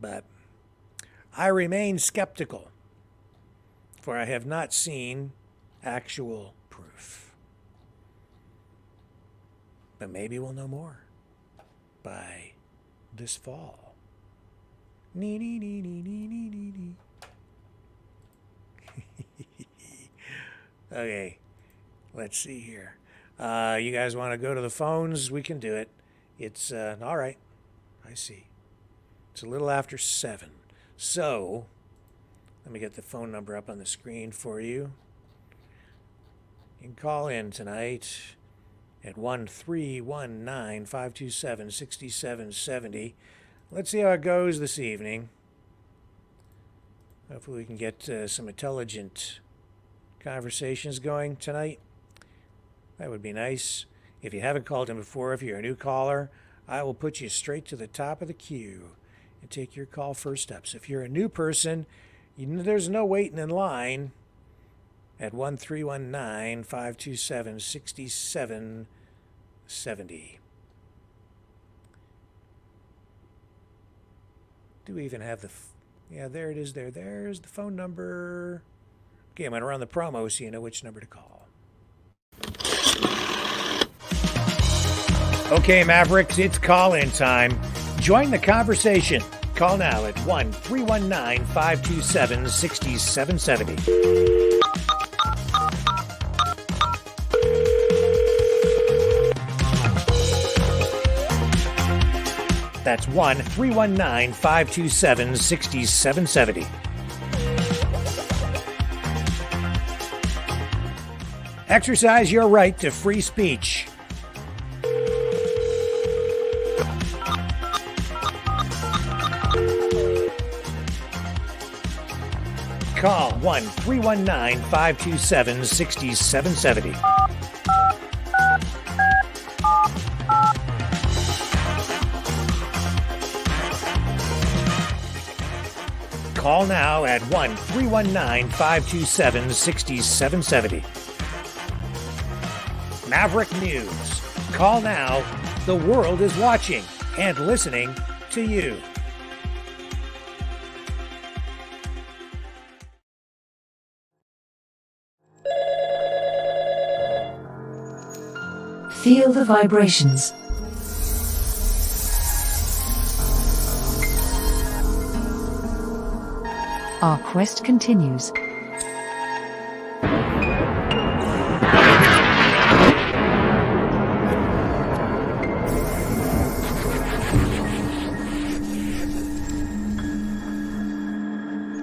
But I remain skeptical, for I have not seen actual proof. But maybe we'll know more by this fall. Nee, nee, nee, nee, nee, nee, nee, nee. Okay, let's see here. You guys want to go to the phones? We can do it. It's all right. I see. It's a little after 7. So, let me get the phone number up on the screen for you. You can call in tonight at 1-319-527-6770. Let's see how it goes this evening. Hopefully we can get some intelligent conversations going tonight. That would be nice. If you haven't called in before, if you're a new caller, I will put you straight to the top of the queue and take your call first up. So if you're a new person, there's no waiting in line at 1-319-527-6770. Do we even have the... Yeah, there it is there. There's the phone number. Okay, I'm going to run the promo so you know which number to call. Okay, Mavericks, it's call-in time. Join the conversation. Call now at 1-319-527-6770. That's 1-319-527-6770. Exercise your right to free speech. Call 1-319-527-6770. Call now at 1-319-527-6770. Maverick News. Call now. The world is watching and listening to you. Feel the vibrations. Our quest continues.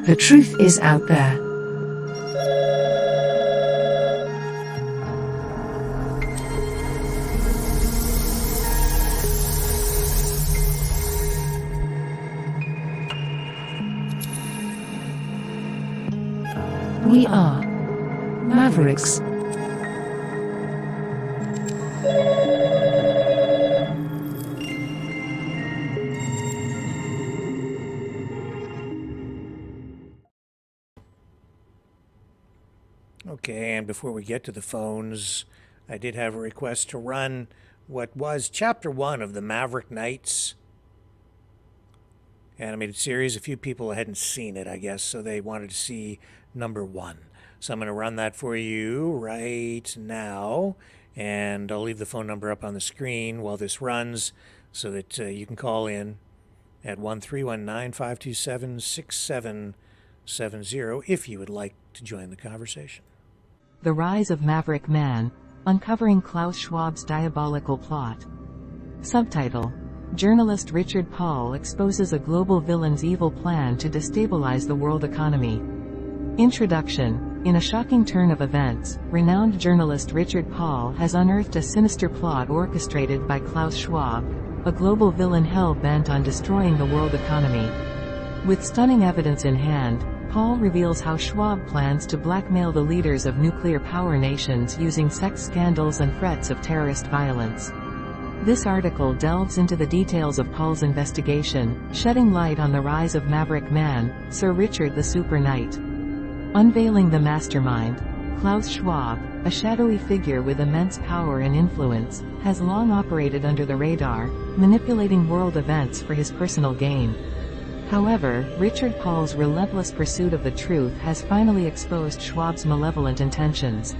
The truth is out there. We are Mavericks. Okay, and before we get to the phones, I did have a request to run what was Chapter 1 of the Maverick Knights animated series. A few people hadn't seen it, I guess, so they wanted to see number 1. So I'm going to run that for you right now, and I'll leave the phone number up on the screen while this runs so that you can call in at 1-319-527-6770 if you would like to join the conversation. The Rise of Maverick Man, Uncovering Klaus Schwab's Diabolical Plot. Subtitle: Journalist Richard Paul exposes a global villain's evil plan to destabilize the world economy. Introduction. In a shocking turn of events, renowned journalist Richard Paul has unearthed a sinister plot orchestrated by Klaus Schwab, a global villain hell-bent on destroying the world economy. With stunning evidence in hand, Paul reveals how Schwab plans to blackmail the leaders of nuclear power nations using sex scandals and threats of terrorist violence. This article delves into the details of Paul's investigation, shedding light on the rise of Maverick Man, Sir Richard the Super Knight. Unveiling the mastermind, Klaus Schwab, a shadowy figure with immense power and influence, has long operated under the radar, manipulating world events for his personal gain. However, Richard Paul's relentless pursuit of the truth has finally exposed Schwab's malevolent intentions.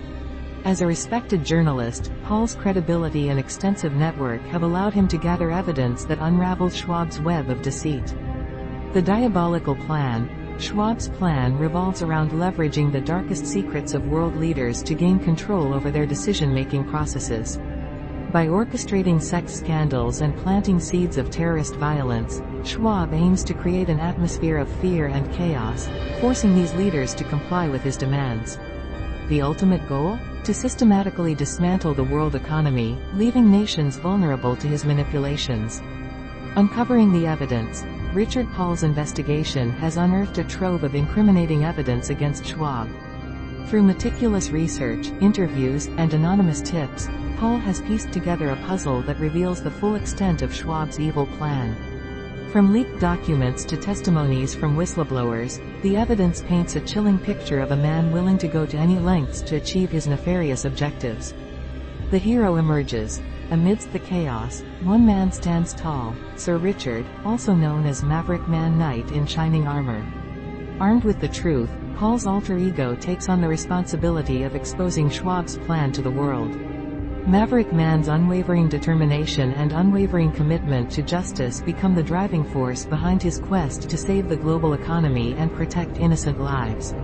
As a respected journalist, Paul's credibility and extensive network have allowed him to gather evidence that unravels Schwab's web of deceit. The diabolical plan. Schwab's plan revolves around leveraging the darkest secrets of world leaders to gain control over their decision-making processes. By orchestrating sex scandals and planting seeds of terrorist violence, Schwab aims to create an atmosphere of fear and chaos, forcing these leaders to comply with his demands. The ultimate goal? To systematically dismantle the world economy, leaving nations vulnerable to his manipulations. Uncovering the evidence. Richard Paul's investigation has unearthed a trove of incriminating evidence against Schwab. Through meticulous research, interviews, and anonymous tips, Paul has pieced together a puzzle that reveals the full extent of Schwab's evil plan. From leaked documents to testimonies from whistleblowers, the evidence paints a chilling picture of a man willing to go to any lengths to achieve his nefarious objectives. The hero emerges. Amidst the chaos, one man stands tall, Sir Richard, also known as Maverick Man Knight in shining armor. Armed with the truth, Paul's alter ego takes on the responsibility of exposing Schwab's plan to the world. Maverick Man's unwavering determination and unwavering commitment to justice become the driving force behind his quest to save the global economy and protect innocent lives.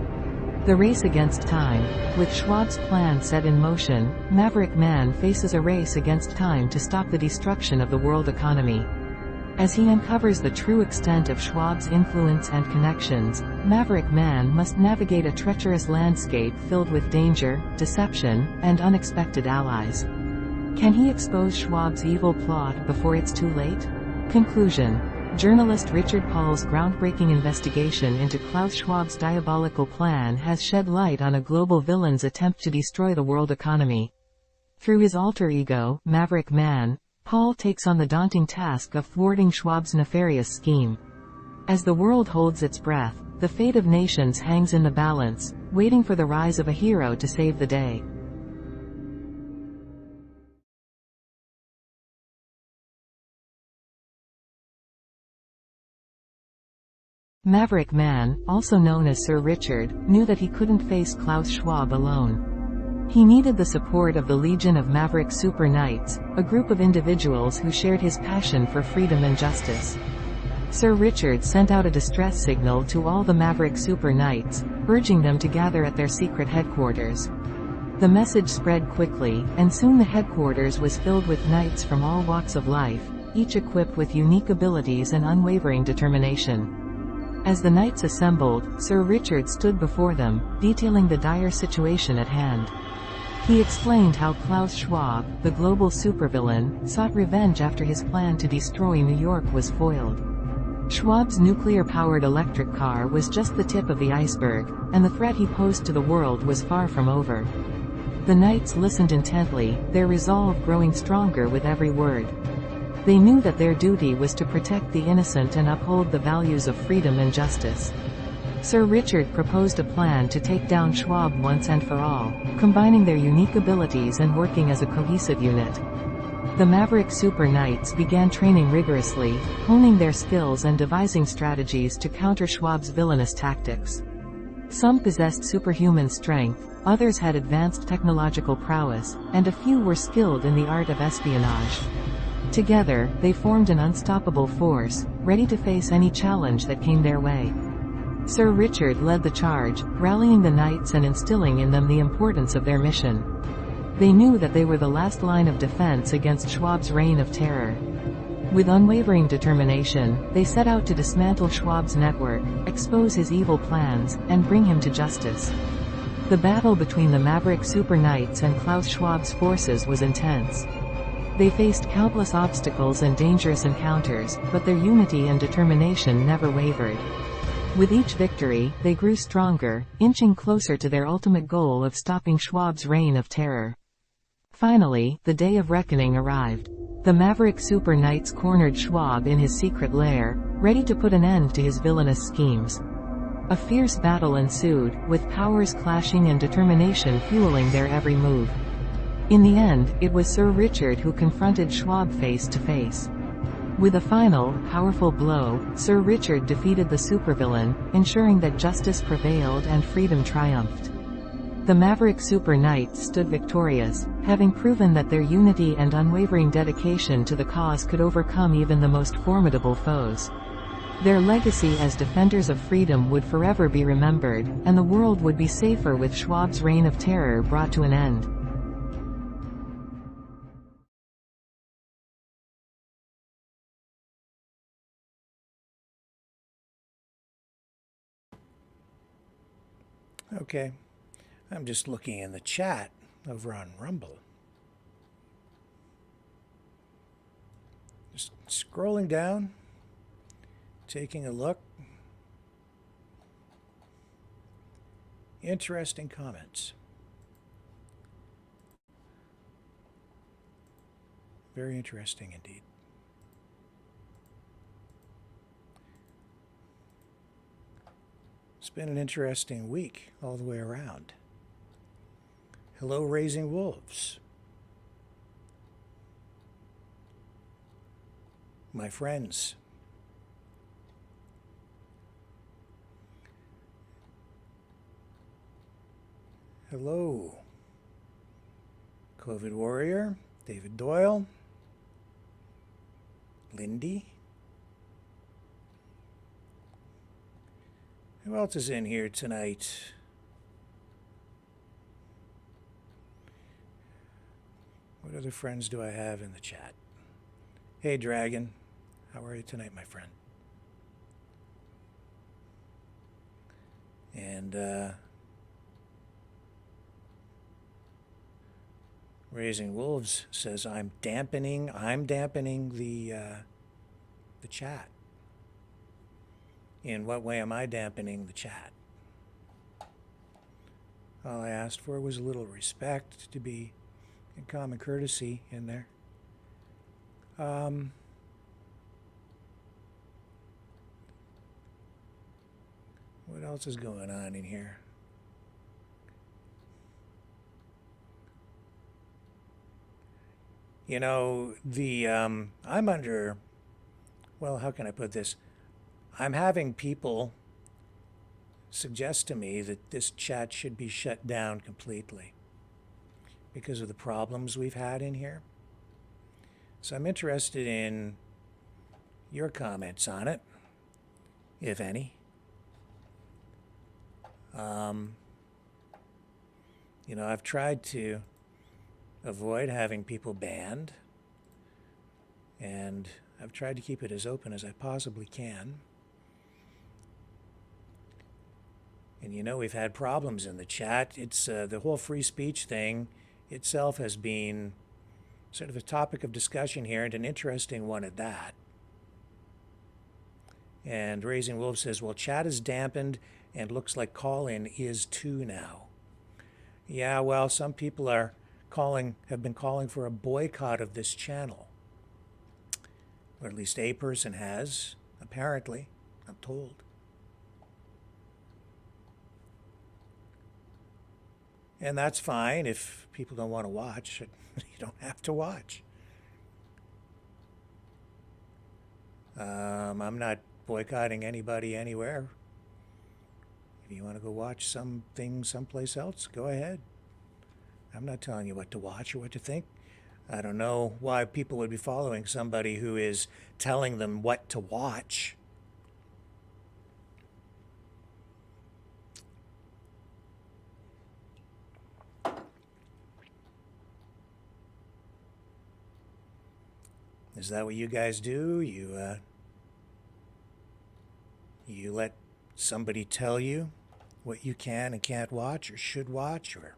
The race against time. With Schwab's plan set in motion, Maverick Man faces a race against time to stop the destruction of the world economy. As he uncovers the true extent of Schwab's influence and connections, Maverick Man must navigate a treacherous landscape filled with danger, deception, and unexpected allies. Can he expose Schwab's evil plot before it's too late? Conclusion. Journalist Richard Paul's groundbreaking investigation into Klaus Schwab's diabolical plan has shed light on a global villain's attempt to destroy the world economy. Through his alter ego, Maverick Man, Paul takes on the daunting task of thwarting Schwab's nefarious scheme. As the world holds its breath, the fate of nations hangs in the balance, waiting for the rise of a hero to save the day. Maverick Man, also known as Sir Richard, knew that he couldn't face Klaus Schwab alone. He needed the support of the Legion of Maverick Super Knights, a group of individuals who shared his passion for freedom and justice. Sir Richard sent out a distress signal to all the Maverick Super Knights, urging them to gather at their secret headquarters. The message spread quickly, and soon the headquarters was filled with knights from all walks of life, each equipped with unique abilities and unwavering determination. As the knights assembled, Sir Richard stood before them, detailing the dire situation at hand. He explained how Klaus Schwab, the global supervillain, sought revenge after his plan to destroy New York was foiled. Schwab's nuclear-powered electric car was just the tip of the iceberg, and the threat he posed to the world was far from over. The knights listened intently, their resolve growing stronger with every word. They knew that their duty was to protect the innocent and uphold the values of freedom and justice. Sir Richard proposed a plan to take down Schwab once and for all, combining their unique abilities and working as a cohesive unit. The Maverick Super Knights began training rigorously, honing their skills and devising strategies to counter Schwab's villainous tactics. Some possessed superhuman strength, others had advanced technological prowess, and a few were skilled in the art of espionage. Together, they formed an unstoppable force, ready to face any challenge that came their way. Sir Richard led the charge, rallying the knights and instilling in them the importance of their mission. They knew that they were the last line of defense against Schwab's reign of terror. With unwavering determination, they set out to dismantle Schwab's network, expose his evil plans, and bring him to justice. The battle between the Maverick Super Knights and Klaus Schwab's forces was intense. They faced countless obstacles and dangerous encounters, but their unity and determination never wavered. With each victory, they grew stronger, inching closer to their ultimate goal of stopping Schwab's reign of terror. Finally, the day of reckoning arrived. The Maverick Super Knights cornered Schwab in his secret lair, ready to put an end to his villainous schemes. A fierce battle ensued, with powers clashing and determination fueling their every move. In the end, it was Sir Richard who confronted Schwab face to face. With a final, powerful blow, Sir Richard defeated the supervillain, ensuring that justice prevailed and freedom triumphed. The Maverick Super Knights stood victorious, having proven that their unity and unwavering dedication to the cause could overcome even the most formidable foes. Their legacy as defenders of freedom would forever be remembered, and the world would be safer with Schwab's reign of terror brought to an end. Okay, I'm just looking in the chat over on Rumble. Just scrolling down, taking a look. Interesting comments. Very interesting indeed. It's been an interesting week all the way around. Hello, Raising Wolves. My friends. Hello, COVID Warrior, David Doyle, Lindy. Who else is in here tonight? What other friends do I have in the chat? Hey, Dragon. How are you tonight, my friend? And, Raising Wolves says I'm dampening the chat. In what way am I dampening the chat? All I asked for was a little respect, to be and common courtesy in there. What else is going on in here? You know, I'm under, well, how can I put this? I'm having people suggest to me that this chat should be shut down completely because of the problems we've had in here. So I'm interested in your comments on it, if any. You know, I've tried to avoid having people banned, and I've tried to keep it as open as I possibly can. And you know, we've had problems in the chat. It's the whole free speech thing itself has been sort of a topic of discussion here, and an interesting one at that. And Raising Wolf says, well, chat is dampened and looks like call-in is too now. Yeah, well, some people have been calling for a boycott of this channel. Or at least a person has, apparently, I'm told. And that's fine if people don't want to watch. You don't have to watch. I'm not boycotting anybody anywhere. If you want to go watch something someplace else, go ahead. I'm not telling you what to watch or what to think. I don't know why people would be following somebody who is telling them what to watch. Is that what you guys do? You let somebody tell you what you can and can't watch or should watch, or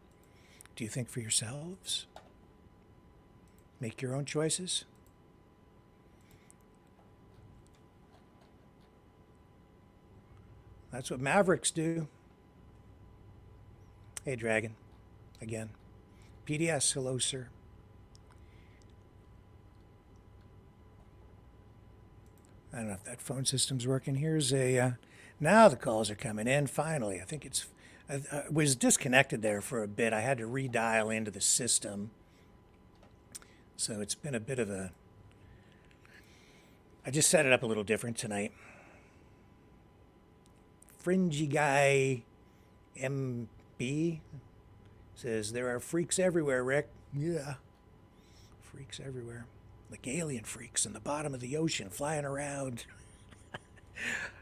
do you think for yourselves? Make your own choices? That's what Mavericks do. Hey, Dragon. Again. PDS, hello, sir. I don't know if that phone system's working. Here's a, now the calls are coming in, finally. I think it's, I was disconnected there for a bit. I had to redial into the system. So it's been a bit of a, I just set it up a little different tonight. Fringy Guy MB says, there are freaks everywhere, Rick. Yeah, freaks everywhere. Like alien freaks in the bottom of the ocean flying around.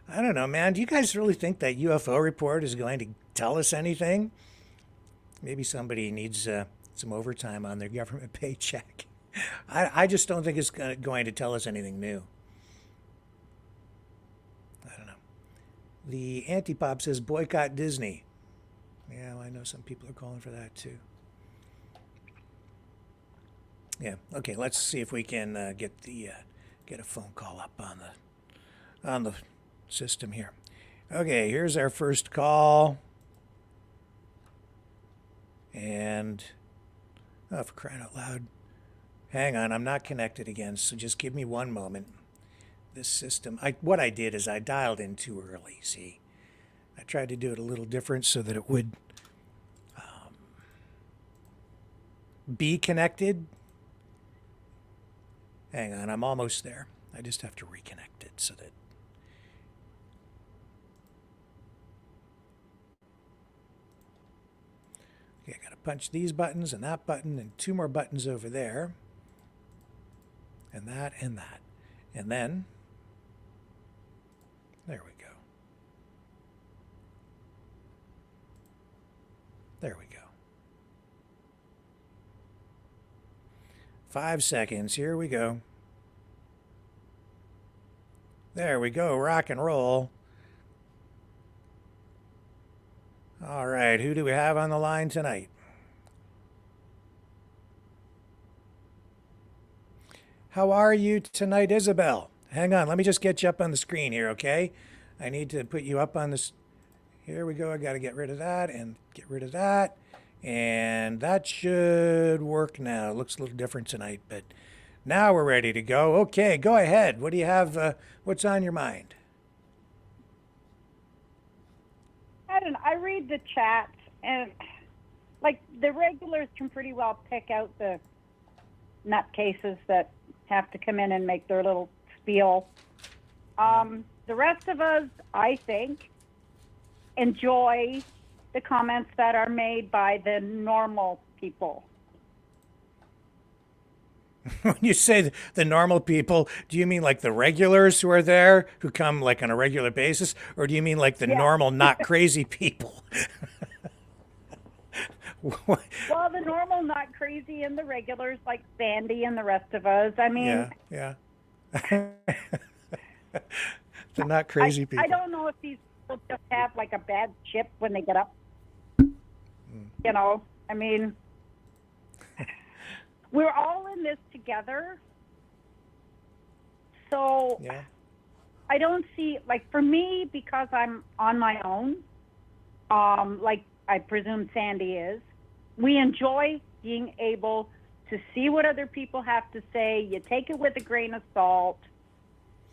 I don't know, man. Do you guys really think that UFO report is going to tell us anything? Maybe somebody needs some overtime on their government paycheck. I just don't think it's going to tell us anything new. I don't know. The Antipop says boycott Disney. Yeah, well, I know some people are calling for that too. Yeah. Okay. Let's see if we can get a phone call up on the system here. Okay. Here's our first call. And oh, for crying out loud! Hang on, I'm not connected again. So just give me one moment. This system. What I did is I dialed in too early. See, I tried to do it a little different so that it would be connected. Hang on, I'm almost there. I just have to reconnect it so that... Okay, I gotta punch these buttons and that button and two more buttons over there. And that and that. And then... There we go. There we go. 5 seconds. Here we go. There we go. Rock and roll. All right. Who do we have on the line tonight? How are you tonight, Isabel? Hang on. Let me just get you up on the screen here, okay? I need to put you up on this. Here we go. I got to get rid of that and get rid of that. And that should work now. It looks a little different tonight, but now we're ready to go. Okay, go ahead. What do you have? What's on your mind? I don't know. I read the chats, and like the regulars can pretty well pick out the nutcases that have to come in and make their little spiel. The rest of us, I think, enjoy the comments that are made by the normal people. When you say the normal people, do you mean like the regulars who are there, who come like on a regular basis? Or do you mean like the normal, not crazy people? Well, the normal, not crazy, and the regulars like Sandy and the rest of us. I mean... Yeah. The not crazy people. I don't know if these people just have like a bad chip when they get up. You know, I mean, we're all in this together. So I don't see, like for me, because I'm on my own, like I presume Sandy is, we enjoy being able to see what other people have to say. You take it with a grain of salt.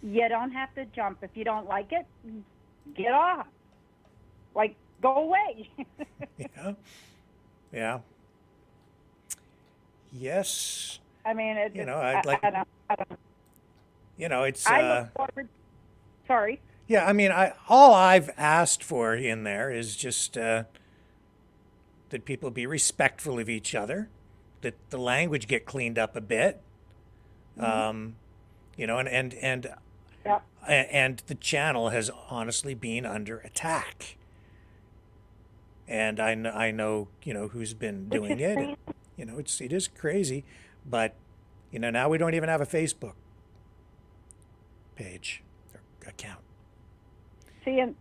You don't have to jump. If you don't like it, get off. Like, go away. Yeah. Yes. I mean, you know, I'd like. I don't. You know, it's. I look forward. Sorry. Yeah, I mean, all I've asked for in there is just that people be respectful of each other, that the language get cleaned up a bit. You know, and the channel has honestly been under attack. And I know, you know, who's been doing it. And, you know, it is crazy, but you know, now we don't even have a Facebook page or account. See, and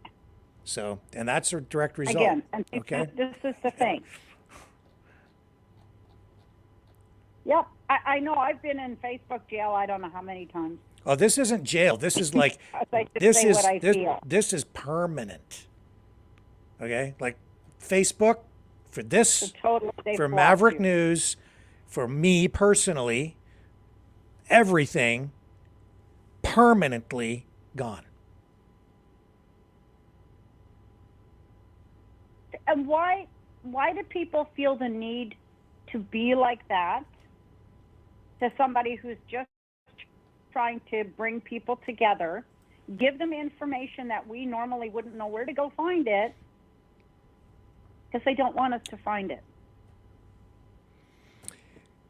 so, and that's a direct result. again, and okay. This is the thing. Yep, I know. I've been in Facebook jail. I don't know how many times. Oh, this isn't jail. This is like like to this say is what I feel. this is permanent. Okay, like Facebook for this, They for blocked Maverick you. News, for me personally, everything permanently gone. And why do people feel the need to be like that to somebody who's just trying to bring people together, give them information that we normally wouldn't know where to go find it, because they don't want us to find it?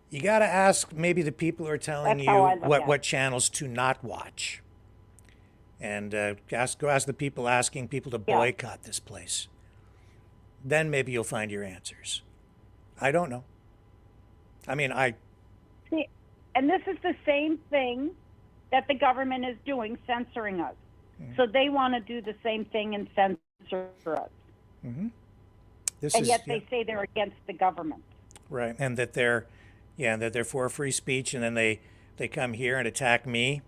You got to ask maybe the people who are telling That's you how I look at what it. channels to not watch, and go ask the people asking people to Yeah. boycott this place. Then maybe you'll find your answers. I don't know. I mean, See, and this is the same thing that the government is doing, censoring us. So they want to do the same thing and censor us. Mm-hmm. And yet they say they're against the government. Right, and that they're for free speech, and then they come here and attack me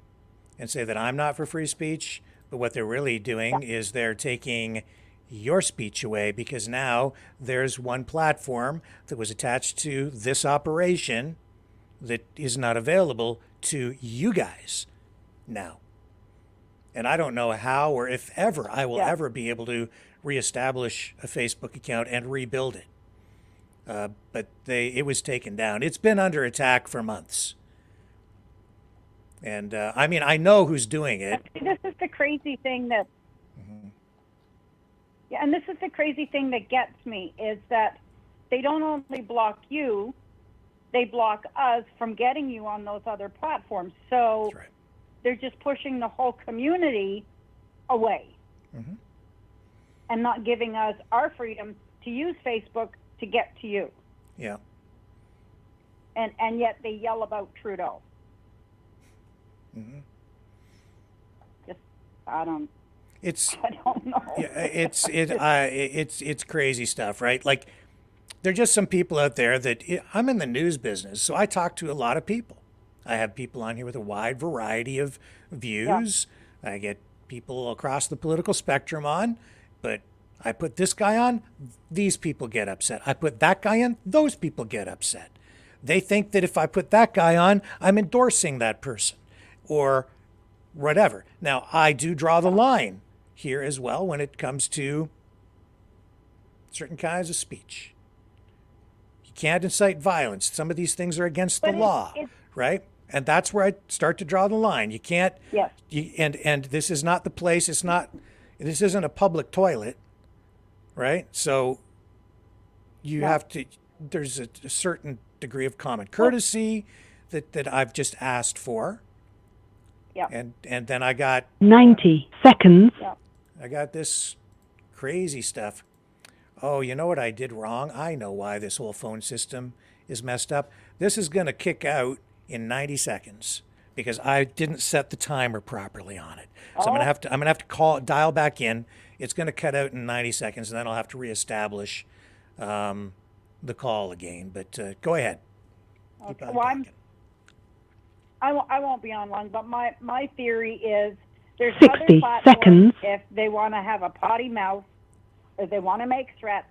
and say that I'm not for free speech. But what they're really doing is they're taking your speech away, because now there's one platform that was attached to this operation that is not available to you guys now. And I don't know how or if ever I will ever be able to reestablish a Facebook account and rebuild it. But it was taken down. It's been under attack for months. And I mean, I know who's doing it. This is the crazy thing that, yeah, and this is the crazy thing that gets me, is that they don't only block you, they block us from getting you on those other platforms. So they're just pushing the whole community away and not giving us our freedom to use Facebook to get to you. Yeah. And yet they yell about Trudeau. Just, I don't know. Yeah, it's crazy stuff, right? Like, there are just some people out there that I'm in the news business, so I talk to a lot of people. I have people on here with a wide variety of views. Yeah. I get people across the political spectrum on, but I put this guy on, these people get upset. I put that guy on, those people get upset. They think that if I put that guy on, I'm endorsing that person or whatever. Now, I do draw the line here as well when it comes to certain kinds of speech. You can't incite violence. Some of these things are against the law, right? And that's where I start to draw the line. You can't. Yes. And this is not the place. This isn't a public toilet, right? So you have to. There's a certain degree of common courtesy that I've just asked for. Yeah. And then I got 90 seconds. Yeah. I got this crazy stuff. Oh, you know what I did wrong? I know why this whole phone system is messed up. This is going to kick out in 90 seconds because I didn't set the timer properly on it. So I'm going to have to dial back in. It's going to cut out in 90 seconds, and then I'll have to reestablish the call again. But go ahead. Okay. Well, I won't be on long, but my theory is there's 60 other platforms, seconds. if they want to have a potty mouth, if they want to make threats,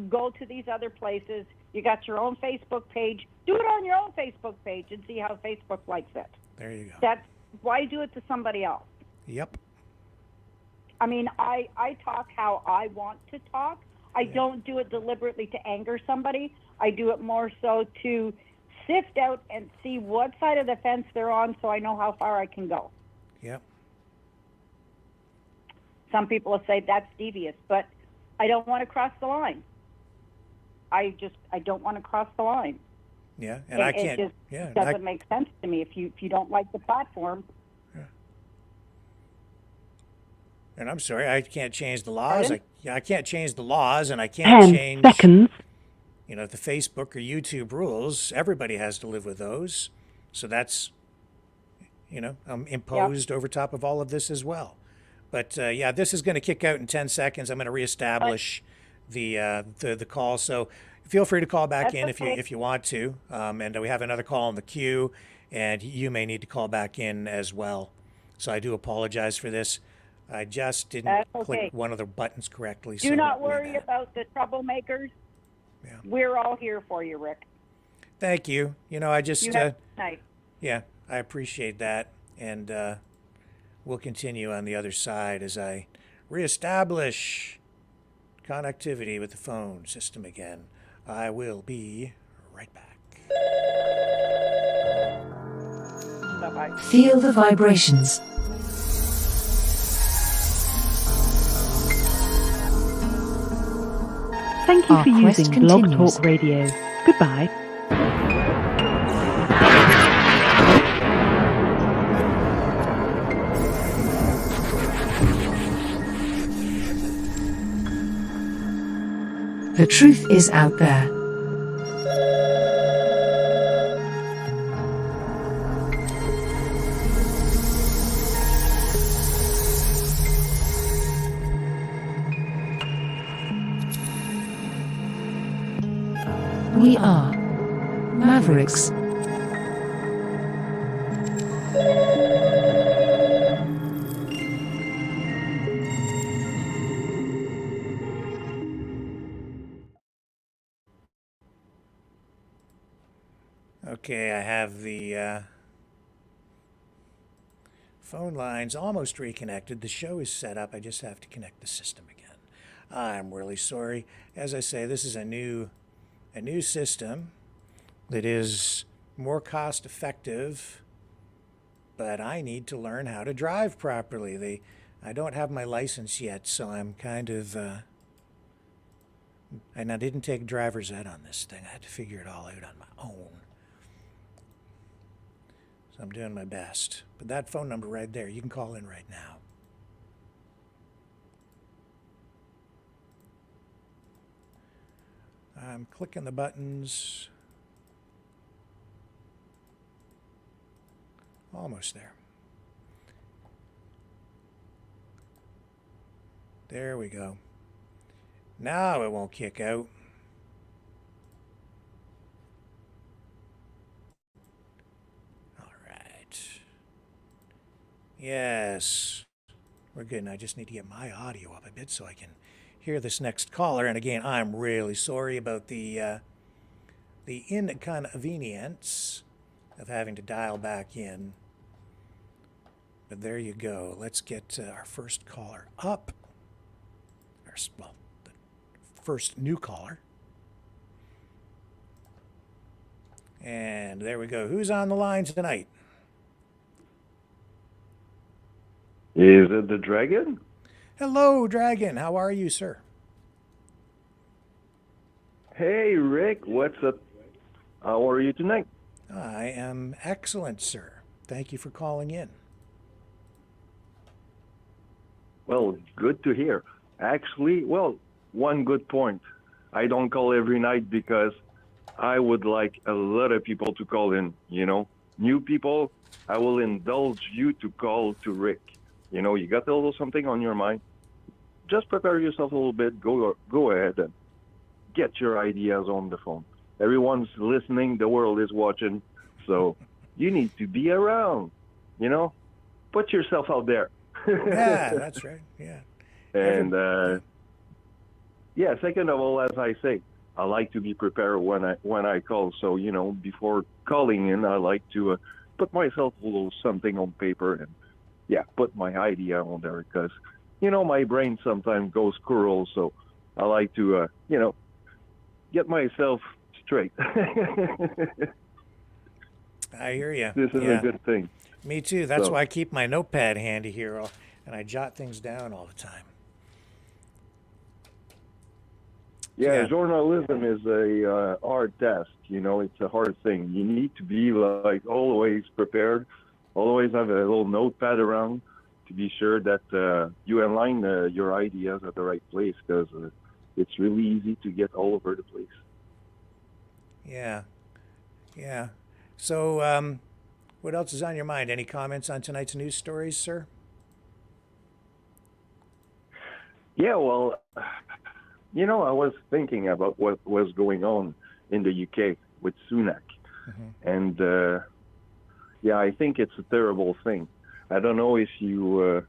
go to these other places. You got your own Facebook page. Do it on your own Facebook page and see how Facebook likes it. There you go. That's why do it to somebody else. Yep. I mean, I talk how I want to talk. I don't do it deliberately to anger somebody. I do it more so to sift out and see what side of the fence they're on so I know how far I can go. Yep. Some people will say that's devious, but I don't want to cross the line. I don't want to cross the line. Yeah, and I can't. It just doesn't make sense to me. If you don't like the platform. Yeah. And I'm sorry, I can't change the laws. I can't change the laws, and I can't 10 change. seconds. The Facebook or YouTube rules. Everybody has to live with those. So that's, imposed over top of all of this as well. But this is going to kick out in 10 seconds. I'm going to reestablish the call. So feel free to call back in if you want to. And we have another call in the queue. and you may need to call back in as well. So I do apologize for this. I just didn't That's okay. click one of the buttons correctly. Do not worry about the troublemakers. Yeah. We're all here for you, Rick. Thank you. You know, I just, You have a good night. yeah, I appreciate that. And we'll continue on the other side as I reestablish connectivity with the phone system again. I will be right back. Bye-bye. Feel the vibrations. Thank you Our for quest using Blog continues. Talk Radio. Goodbye. The truth is out there. We are Mavericks. Okay, I have the phone lines almost reconnected. The show is set up. I just have to connect the system again. I'm really sorry. As I say, this is a new system that is more cost effective, but I need to learn how to drive properly. I don't have my license yet, so I'm kind of and I didn't take driver's ed on this thing. I had to figure it all out on my own. So I'm doing my best. But that phone number right there, you can call in right now. I'm clicking the buttons. Almost there. There we go. Now it won't kick out. All right. Yes. We're good. And I just need to get my audio up a bit so I can hear this next caller. And again, I'm really sorry about the inconvenience of having to dial back in. But there you go. Let's get our first caller up. Well, the first new caller. And there we go. Who's on the line tonight? Is it the Dragon? Hello, Dragon. How are you, sir? Hey, Rick. What's up? How are you tonight? I am excellent, sir. Thank you for calling in. Well, good to hear. Actually, well, one good point. I don't call every night because I would like a lot of people to call in, you know. New people, I will indulge you to call to Rick. You know, you got a little something on your mind. Just prepare yourself a little bit. Go ahead and get your ideas on the phone. Everyone's listening. The world is watching. So you need to be around, you know. Put yourself out there. Yeah, that's right. Yeah. And yeah, second of all, as I say, I like to be prepared when I call. So, you know, before calling in, I like to put myself a little something on paper and, yeah, put my idea on there because, you know, my brain sometimes goes squirrel. So I like to, you know, get myself straight. I hear you. This is a good thing. Me too. That's So- why I keep my notepad handy here, and I jot things down all the time. Yeah, journalism is a hard task. You know, it's a hard thing. You need to be like always prepared, always have a little notepad around to be sure that you align your ideas at the right place because it's really easy to get all over the place. Yeah. Yeah. So, what else is on your mind? Any comments on tonight's news stories, sir? Yeah, well, you know, I was thinking about what was going on in the UK with Sunak. Mm-hmm. And yeah, I think it's a terrible thing. I don't know if you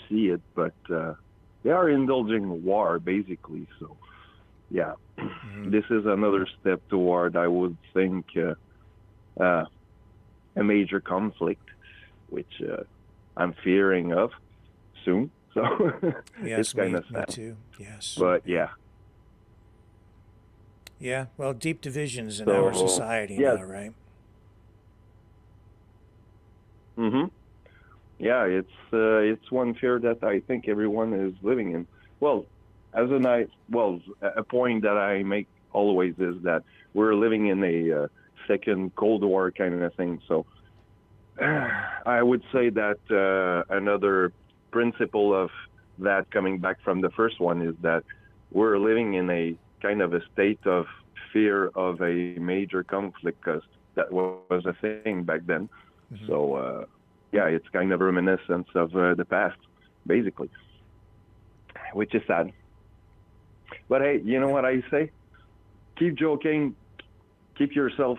see it, but they are indulging war basically. So, yeah, this is another step toward, I would think, a major conflict, which I'm fearing of soon. So Yes, it's kind of me sad. too. Yes. But yeah. Yeah, well, deep divisions in So, our society yeah. now, right? Yeah, it's one fear that I think everyone is living in. Well, a point that I make always is that we're living in a second Cold War kind of thing. So I would say that another principle of that, coming back from the first one, is that we're living in a kind of a state of fear of a major conflict, because that was a thing back then. So yeah, it's kind of reminiscence of the past, basically, which is sad. But hey, you know what I say? Keep joking, keep yourself,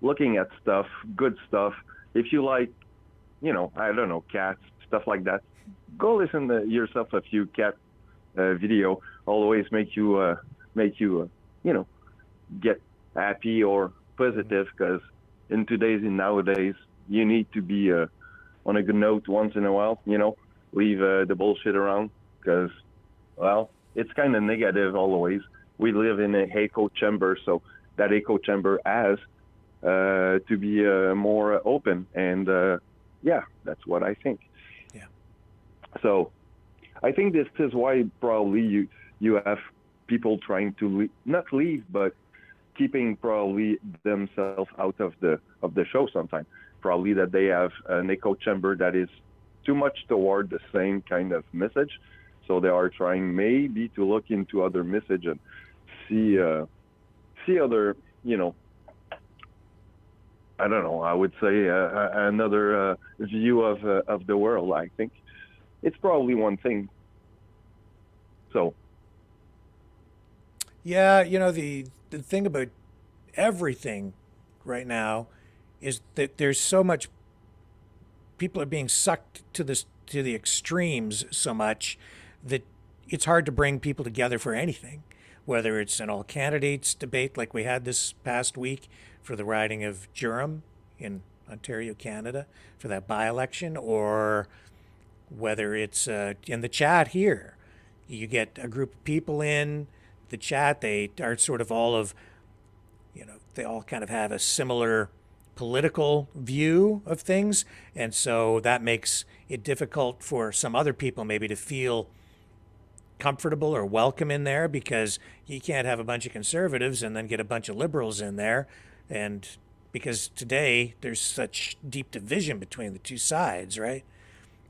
looking at stuff, good stuff. If you like, I don't know, cats, stuff like that, go listen to yourself a few cat video. Always make you get happy or positive, because nowadays you need to be on a good note once in a while. Leave the bullshit around, because, well, it's kind of negative always. We live in an echo chamber, so that echo chamber has to be more open, and yeah, that's what I think. Yeah. So I think this is why probably you have people trying to not leave, but keeping probably themselves out of the show sometimes. Probably that they have an echo chamber that is too much toward the same kind of message, so they are trying maybe to look into other message and see other, I don't know, I would say another view of the world. I think it's probably one thing. So yeah, the thing about everything right now is that there's so much, people are being sucked to the extremes so much that it's hard to bring people together for anything, whether it's an all candidates debate like we had this past week for the riding of Durham in Ontario, Canada, for that by-election, or whether it's in the chat here. You get a group of people in the chat, they are sort of all of, they all kind of have a similar political view of things, and so that makes it difficult for some other people maybe to feel comfortable or welcome in there, because you can't have a bunch of conservatives and then get a bunch of liberals in there, and because today there's such deep division between the two sides, right?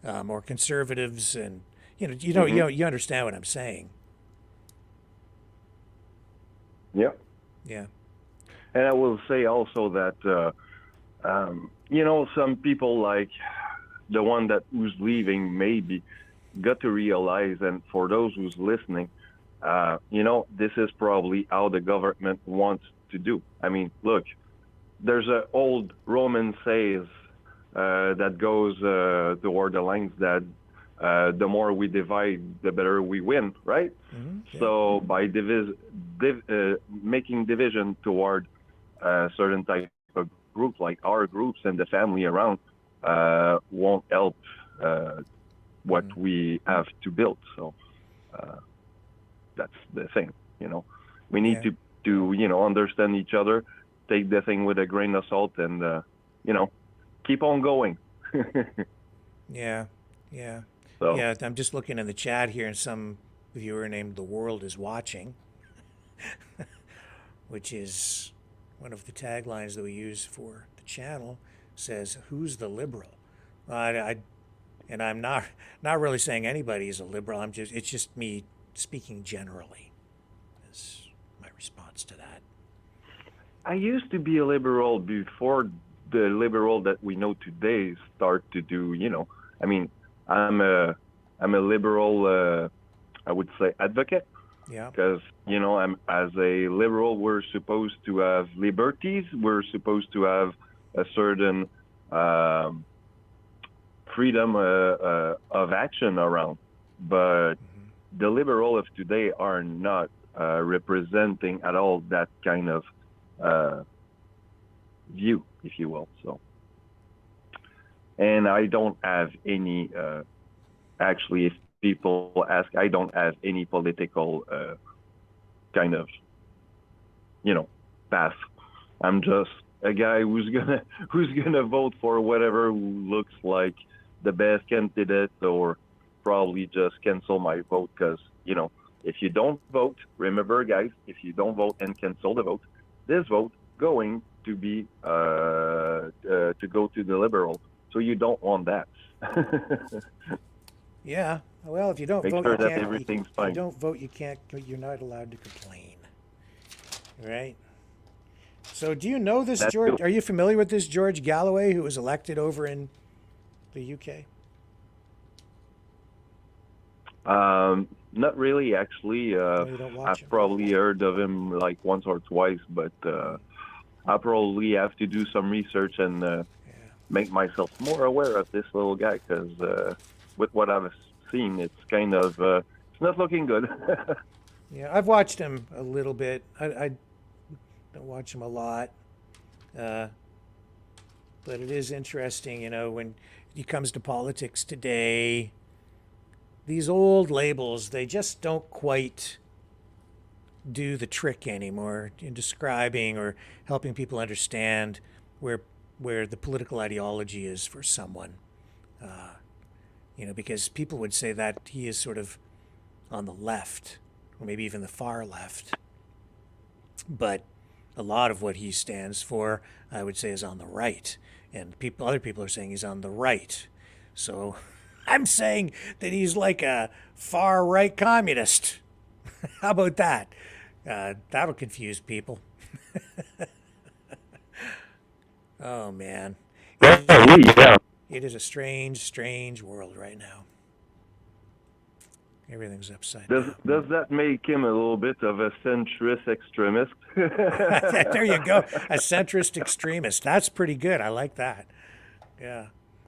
Or conservatives, and you understand what I'm saying. Yeah. Yeah. And I will say also that some people, like the one who's leaving, maybe got to realize, and for those who's listening, this is probably how the government wants to do. I mean, look, there's an old Roman saying that goes toward the lines that the more we divide, the better we win, right? Yeah. So by making division toward a certain type of group, like our groups and the family around, won't help what we have to build. So that's the thing, we need to understand each other, take the thing with a grain of salt, and keep on going. Yeah. So. Yeah, I'm just looking in the chat here, and some viewer named The World is Watching, which is one of the taglines that we use for the channel, says, "Who's the liberal?" And I'm not really saying anybody is a liberal. It's just me speaking generally, is my response to that. I used to be a liberal before the liberal that we know today start to do, I mean, I'm a liberal, I would say, advocate. Yeah. Because, as a liberal, we're supposed to have liberties. We're supposed to have a certain freedom of action around. But the liberal of today are not representing at all that kind of view, if you will. So, and I don't have any, actually, if people ask, I don't have any political kind of, path. I'm just a guy who's gonna vote for whatever looks like the best candidate, or probably just cancel my vote, because if you don't vote, remember guys, if you don't vote and cancel the vote, this vote going to be to go to the liberal, so you don't want that. Yeah, well, if you don't Make vote, sure you that can't. everything's If fine. you don't vote, you can't. You're not allowed to complain, right? So, do you know this That's George? true. Are you familiar with this George Galloway, who was elected over in the UK? Not really, actually. you don't watch I've him. probably heard of him like once or twice, but I probably have to do some research and make myself more aware of this little guy, because with what I've seen, it's kind of it's not looking good. Yeah, I've watched him a little bit. I don't watch him a lot, but it is interesting, when it comes to politics today. These old labels, they just don't quite do the trick anymore in describing or helping people understand where the political ideology is for someone. Because people would say that he is sort of on the left, or maybe even the far left. But a lot of what he stands for, I would say, is on the right. And other people are saying he's on the right. So I'm saying that he's like a far right communist. How about that? That'll confuse people. Oh, man. Yeah. It is a strange, strange world right now. Everything's upside down. Does that make him a little bit of a centrist extremist? There you go. A centrist extremist. That's pretty good. I like that. Yeah.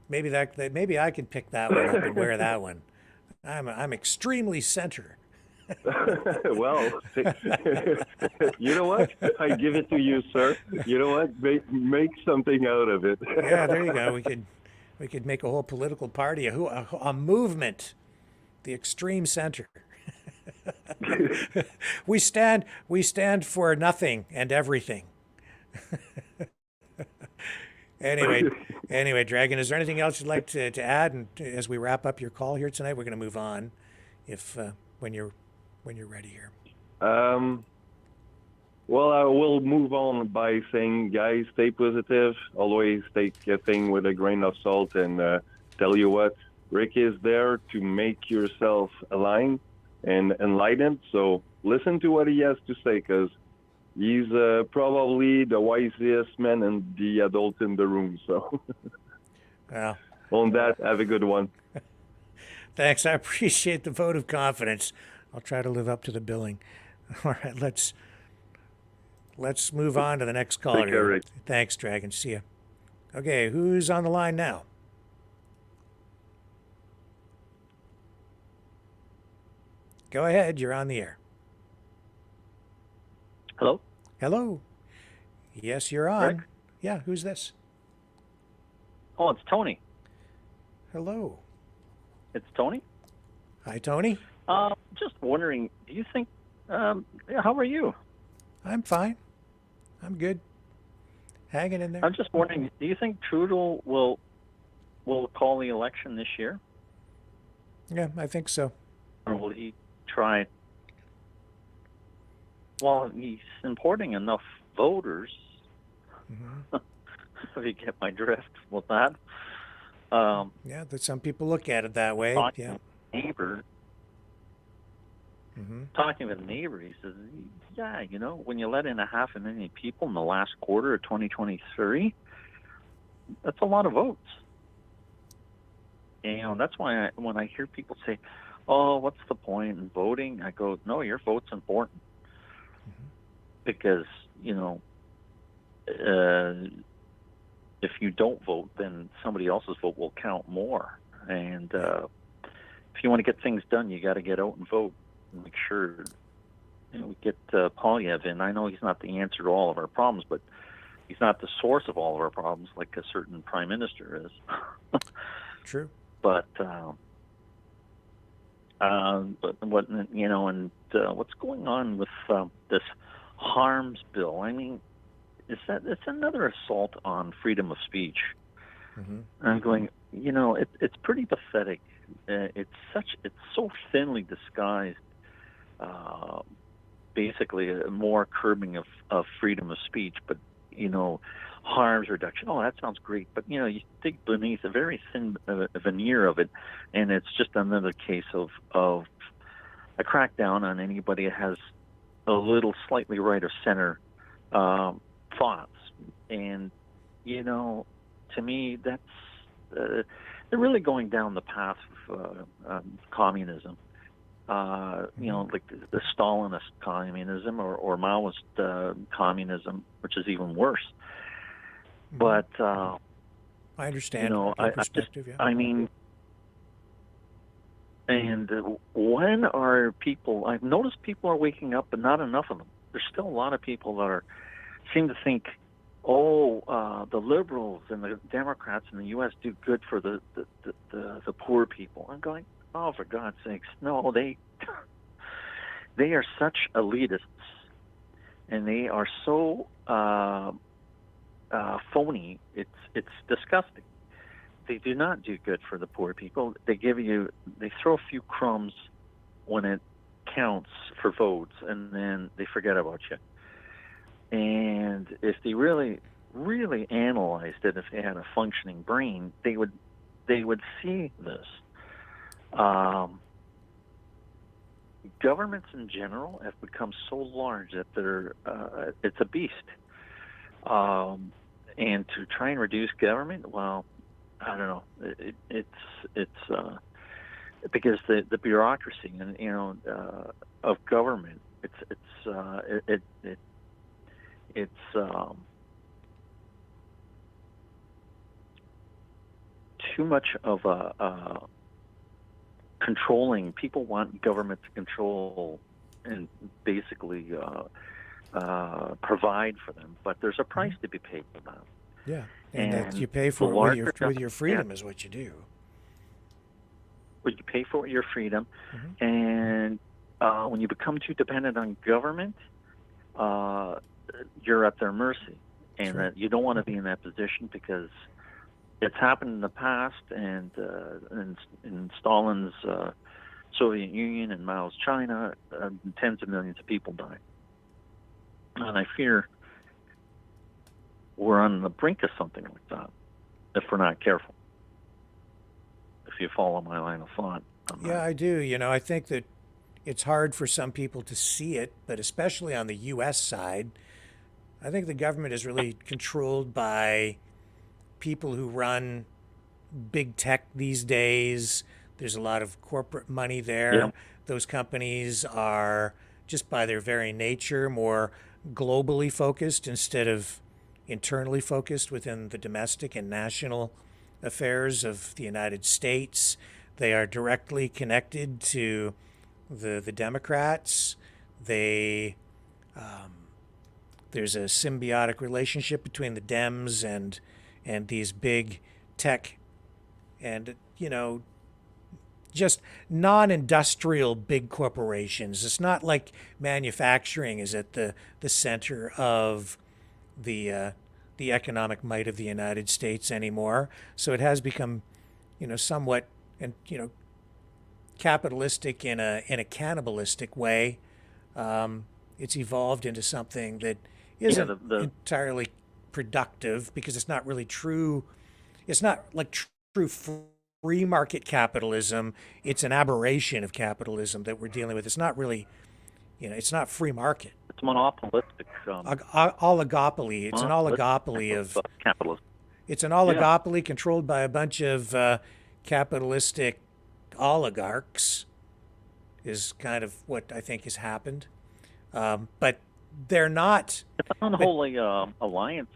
Maybe maybe I can pick that one up and wear that one. I'm extremely center. Well, you know what? I give it to you, sir. You know what? Make something out of it. Yeah, there you go. We could make a whole political party, a movement, the extreme center. we stand for nothing and everything. Anyway, Dragon, is there anything else you'd like to add? And as we wrap up your call here tonight, we're going to move on, when you're ready here. Well, I will move on by saying, guys, stay positive. Always take a thing with a grain of salt, and tell you what, Rick is there to make yourself aligned and enlightened. So listen to what he has to say, because he's probably the wisest man and the adult in the room. So Well, on that, have a good one. thanks. I appreciate the vote of confidence. I'll try to live up to the billing. All right, let's move on to the next caller. Take care, Rick. Thanks, Dragon. See ya. Okay, who's on the line now? Go ahead. You're on the air. Hello? Hello. Yes, you're on. Rick? Yeah, who's this? Oh, it's Tony. Hello. It's Tony? Hi, Tony. Just wondering, do you think, how are you? I'm fine. I'm good. Hanging in there. I'm just wondering, do you think Trudeau will call the election this year? Yeah, I think so. Or will he try? Well, he's importing enough voters. Mm-hmm. If you get my drift with that. Yeah, that some people look at it that way. Talking Yeah. with a neighbor, Mm-hmm. talking with a neighbor, he says, yeah, when you let in 500,000 people in the last quarter of 2023, that's a lot of votes. And that's why when I hear people say, oh, what's the point in voting? I go, no, your vote's important. Because, if if you don't vote, then somebody else's vote will count more. And if you want to get things done, you got to get out and vote and make sure we get Polyev in. I know he's not the answer to all of our problems, but he's not the source of all of our problems like a certain prime minister is. True. But what what's going on with this harms bill? I mean, it's another assault on freedom of speech. Mm-hmm. I'm going, it's pretty pathetic. It's so thinly disguised. Basically, more curbing of freedom of speech, but harms reduction. Oh, that sounds great, but you dig beneath a very thin veneer of it, and it's just another case of a crackdown on anybody that has a little slightly right of center thoughts. And to me, that's they're really going down the path of communism. Like the Stalinist communism or Maoist communism, which is even worse. But I understand your perspective. I mean, and when are people? I've noticed people are waking up, but not enough of them. There's still a lot of people that seem to think, the liberals and the Democrats in the U.S. do good for the poor people. I'm going, oh, for God's sakes, no, they are such elitists, and they are so phony. It's disgusting. They do not do good for the poor people. They throw a few crumbs when it counts for votes, and then they forget about you. And if they really, really analyzed it, if they had a functioning brain, they would see this. Governments in general have become so large that it's a beast. And to try and reduce government, well, I don't know. It's because the bureaucracy and of government, it's too much of a controlling. People want government to control and basically provide for them, but there's a price to be paid for that. Yeah, and that you pay for it with your freedom is what you do. What you pay for your freedom, Mm-hmm. and when you become too dependent on government, you're at their mercy, and that you don't want to be in that position because it's happened in the past, and in Stalin's Soviet Union and Mao's China, tens of millions of people died. And I fear we're on the brink of something like that if we're not careful. If you follow my line of thought. Yeah, I do. I think that it's hard for some people to see it, but especially on the U.S. side, I think the government is really controlled by people who run big tech these days. There's a lot of corporate money there. Yeah. Those companies are, just by their very nature, more globally focused instead of internally focused within the domestic and national affairs of the United States. They are directly connected to the Democrats. There's a symbiotic relationship between the Dems and these big tech and just non-industrial big corporations. It's not like manufacturing is at the center of the economic might of the United States anymore. So it has become, somewhat capitalistic in a cannibalistic way. It's evolved into something that isn't entirely productive because it's not really true. It's not like true free market capitalism. It's an aberration of capitalism that we're dealing with. It's not really, it's not free market. It's monopolistic. Oligopoly. It's an oligopoly of capitalism. It's an oligopoly controlled by a bunch of capitalistic oligarchs is kind of what I think has happened. But they're not. It's an unholy alliance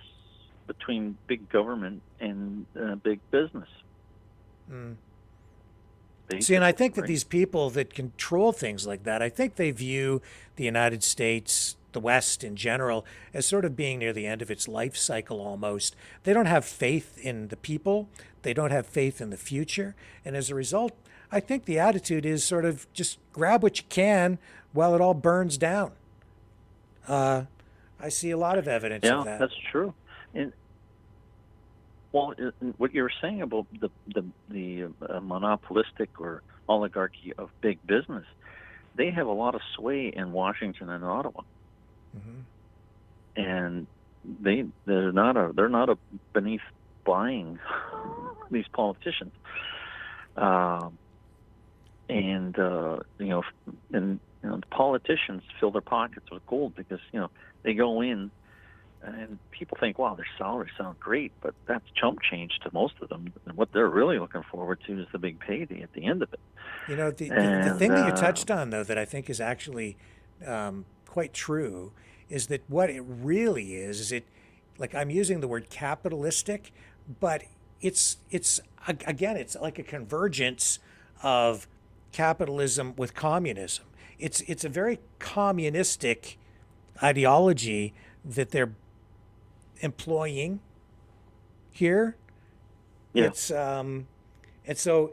between big government and big business. See, and I think that Right. these people that control things like that, I think they view the United States, the West in general, as sort of being near the end of its life cycle almost. They don't have faith in the people. They don't have faith in the future. And as a result, I think the attitude is sort of just grab what you can while it all burns down. I see a lot of evidence Yeah, of that. that's true. And well, what you were saying about the monopolistic or oligarchy of big business, they have a lot of sway in Washington and Ottawa, and they're not a beneath buying these politicians, and the politicians fill their pockets with gold because they go in. And people think, wow, their salaries sound great, but that's chump change to most of them. And what they're really looking forward to is the big payday at the end of it. The thing that you touched on, though, that I think is actually quite true, is that what it really is it, like I'm using the word capitalistic, but it's again, it's like a convergence of capitalism with communism. It's a very communistic ideology that they're employing here. Yeah. It's and so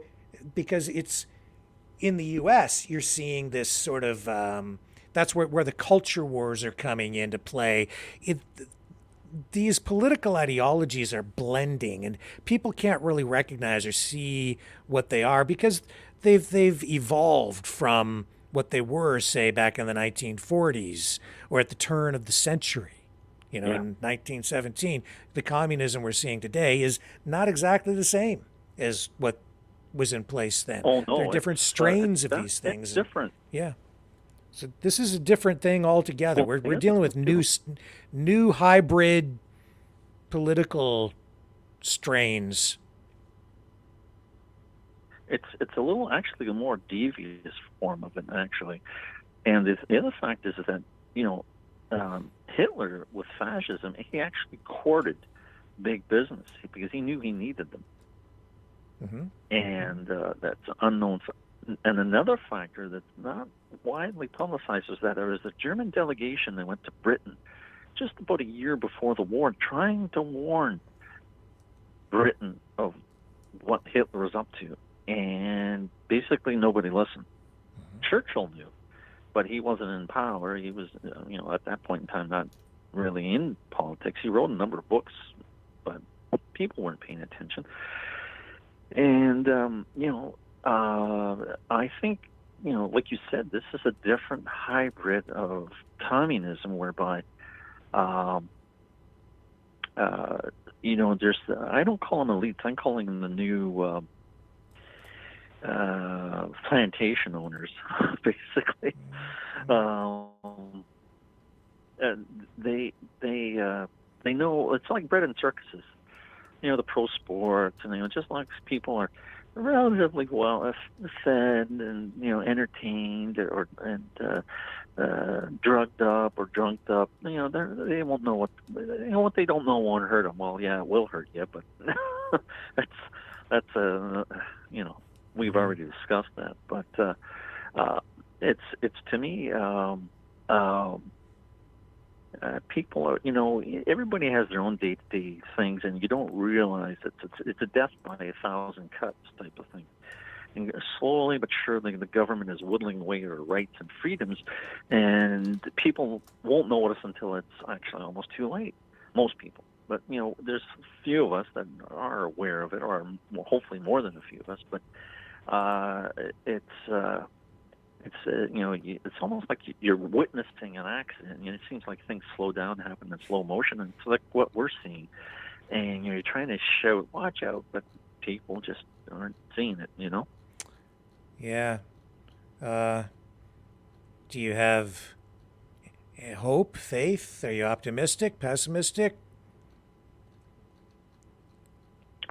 because it's in the US, you're seeing this sort of that's where the culture wars are coming into play. These political ideologies are blending, and people can't really recognize or see what they are because they've evolved from what they were, say, back in the 1940s or at the turn of the century. In 1917, the communism we're seeing today is not exactly the same as what was in place then. Oh, no, there are different strains of these things. It's different. Yeah. So this is a different thing altogether. We're dealing with new hybrid political strains. It's a little actually a more devious form of it actually, and the other fact is that Hitler with fascism, he actually courted big business because he knew he needed them, and that's unknown. And another factor that's not widely publicized is that there was a German delegation that went to Britain just about a year before the war, trying to warn Britain of what Hitler was up to. And basically nobody listened. Churchill knew, but he wasn't in power. He was, at that point in time, not really in politics. He wrote a number of books, but people weren't paying attention. And, I think, like you said, this is a different hybrid of communism whereby, there's, I don't call them elites, I'm calling them the new, plantation owners, basically. They know it's like bread and circuses. The pro sports, and just like people are relatively well fed and entertained and drugged up or drunked up. They won't know what they don't know won't hurt them. Well, yeah, it will hurt you, but that's we've already discussed that. But it's to me. People are, everybody has their own day-to-day things, and you don't realize it's a death by 1,000 cuts type of thing. And slowly but surely, the government is whittling away our rights and freedoms, and people won't notice until it's actually almost too late. Most people, but there's a few of us that are aware of it, or hopefully more than a few of us. But it's almost like you're witnessing an accident. It seems like things slow down, happen in slow motion, and it's like what we're seeing. And you're trying to shout, "Watch out!" but people just aren't seeing it. Yeah. Do you have hope, faith? Are you optimistic, pessimistic?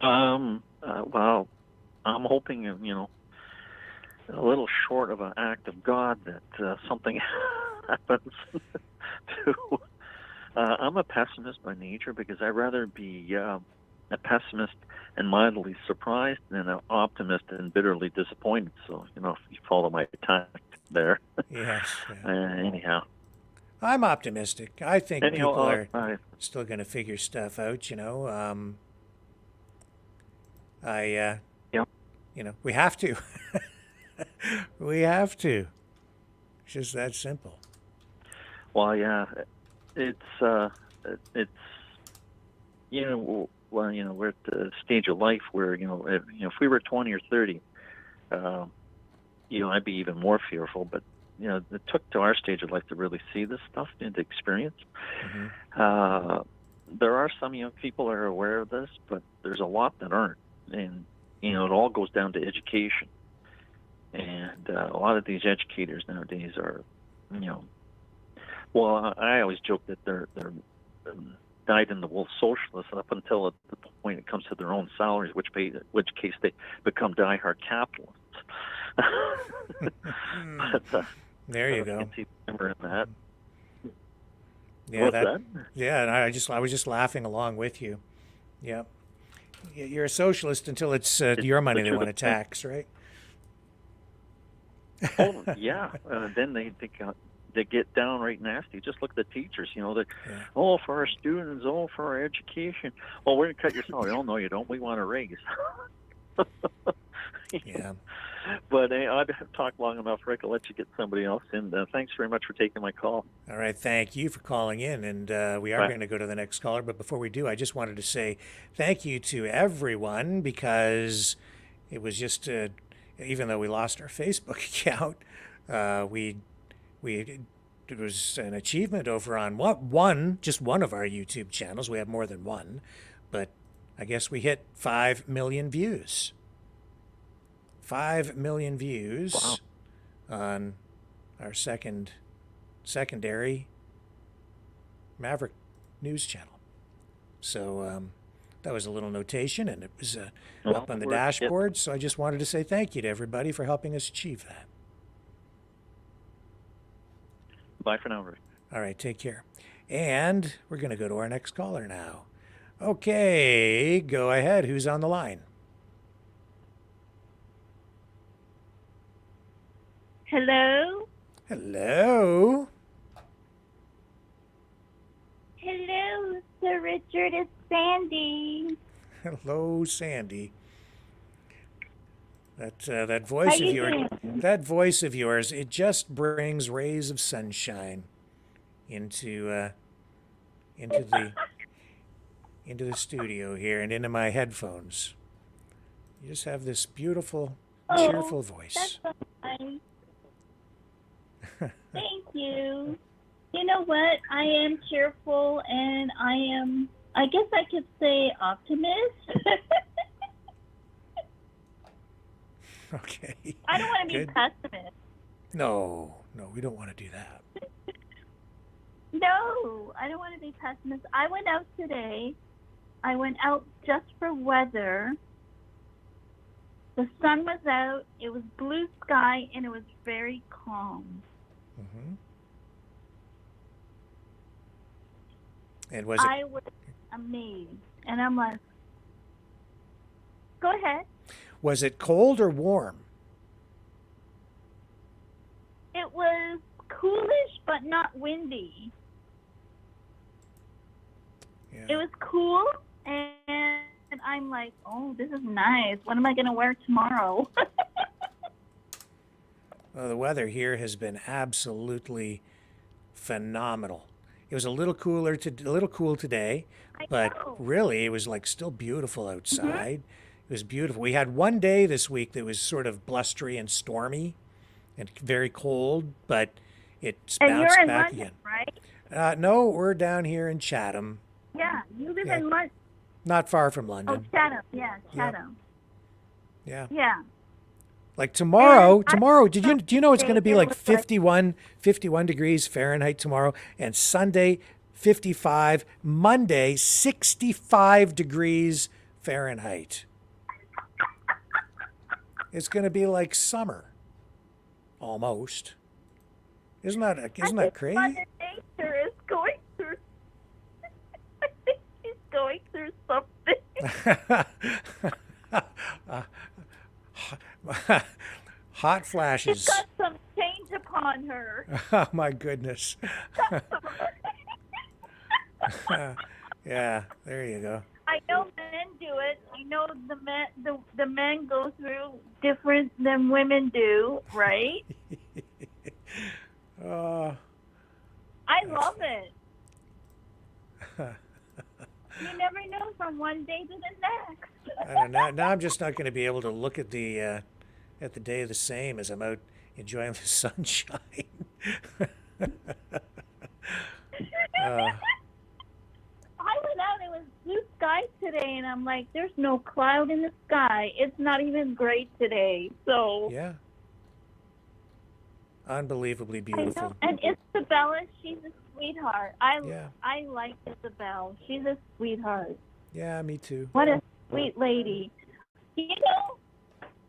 Well, I'm hoping, a little short of an act of God that something happens I'm a pessimist by nature because I'd rather be a pessimist and mildly surprised than an optimist and bitterly disappointed. So, if you follow my tact there. Yes. Yeah. Anyhow. I'm optimistic. I think people are I still going to figure stuff out, we have to. We have to. It's just that simple. Well, yeah, it's we're at the stage of life where if we were 20 or 30, I'd be even more fearful. But it took to our stage of life to really see this stuff and to experience. Mm-hmm. There are some young people that are aware of this, but there's a lot that aren't, and it all goes down to education. And a lot of these educators nowadays are, well, I always joke that they're dyed-in-the-wool socialists up until at the point it comes to their own salaries, which case they become diehard capitalists. But, there you go. I can see humor in that. Yeah, What's that? Yeah, and I was just laughing along with you. Yeah, you're a socialist until it's your money they want to tax, right? Oh yeah, then they get downright nasty. Just look at the teachers. For our students, for our education. Well, we're gonna cut your salary. Oh no, you don't. We want a raise. Yeah. But I've talked long enough, Rick. I'll let you get somebody else in. Thanks very much for taking my call. All right, thank you for calling in, and we are going to go to the next caller. But before we do, I just wanted to say thank you to everyone, because it was just, even though we lost our Facebook account, it was an achievement over on just one of our YouTube channels. We have more than one, but I guess we hit 5 million views. 5 million views on our secondary Maverick news channel. So that was a little notation, and it was up on the dashboard. So I just wanted to say thank you to everybody for helping us achieve that. Bye for now, Rick. All right, take care. And we're going to go to our next caller now. Okay, go ahead. Who's on the line? Hello? Hello? Hello, Sir Richard. It's Sandy. Hello, Sandy. That voice of yours, it just brings rays of sunshine into the studio here and into my headphones. You just have this beautiful, cheerful voice. That's so nice. Thank you. You know what? I am cheerful, and I guess I could say optimist. Okay. I don't want to be pessimist. No, we don't want to do that. No, I don't want to be pessimist. I went out today. I went out just for weather. The sun was out. It was blue sky, and it was very calm. Mm-hmm. And I was amazed, and I'm like, go ahead. Was it cold or warm? It was coolish, but not windy. Yeah. It was cool, and I'm like, oh, this is nice. What am I going to wear tomorrow? Well, the weather here has been absolutely phenomenal. It was a little cool today, but really it was like still beautiful outside. It was beautiful. We had one day this week that was sort of blustery and stormy and very cold, but it's bounced back London, again. Right? No, we're down here in Chatham. Yeah, you live in London. Not far from London. Oh, Chatham. Yeah, Chatham. Yeah. Yeah. Like tomorrow, do you know it's going to be like 51 degrees Fahrenheit tomorrow, and Sunday 55, Monday 65 degrees Fahrenheit. It's going to be like summer, almost. Isn't that crazy? Mother Nature is going through Hot She's flashes. got some change upon her. Oh my goodness. Yeah, there you go. I know men do it. I know the men go through different than women do, right? I love it. You never know from one day to the next. I don't know. Now I'm just not going to be able to look at the day the same as I'm out enjoying the sunshine. I went out, it was blue sky today, and I'm like, there's no cloud in the sky. It's not even gray today. So Yeah. Unbelievably I beautiful. know. And Isabella, she's a sweetheart. Yeah. I like Isabel. She's a sweetheart. Yeah, me too. What a sweet lady. You know,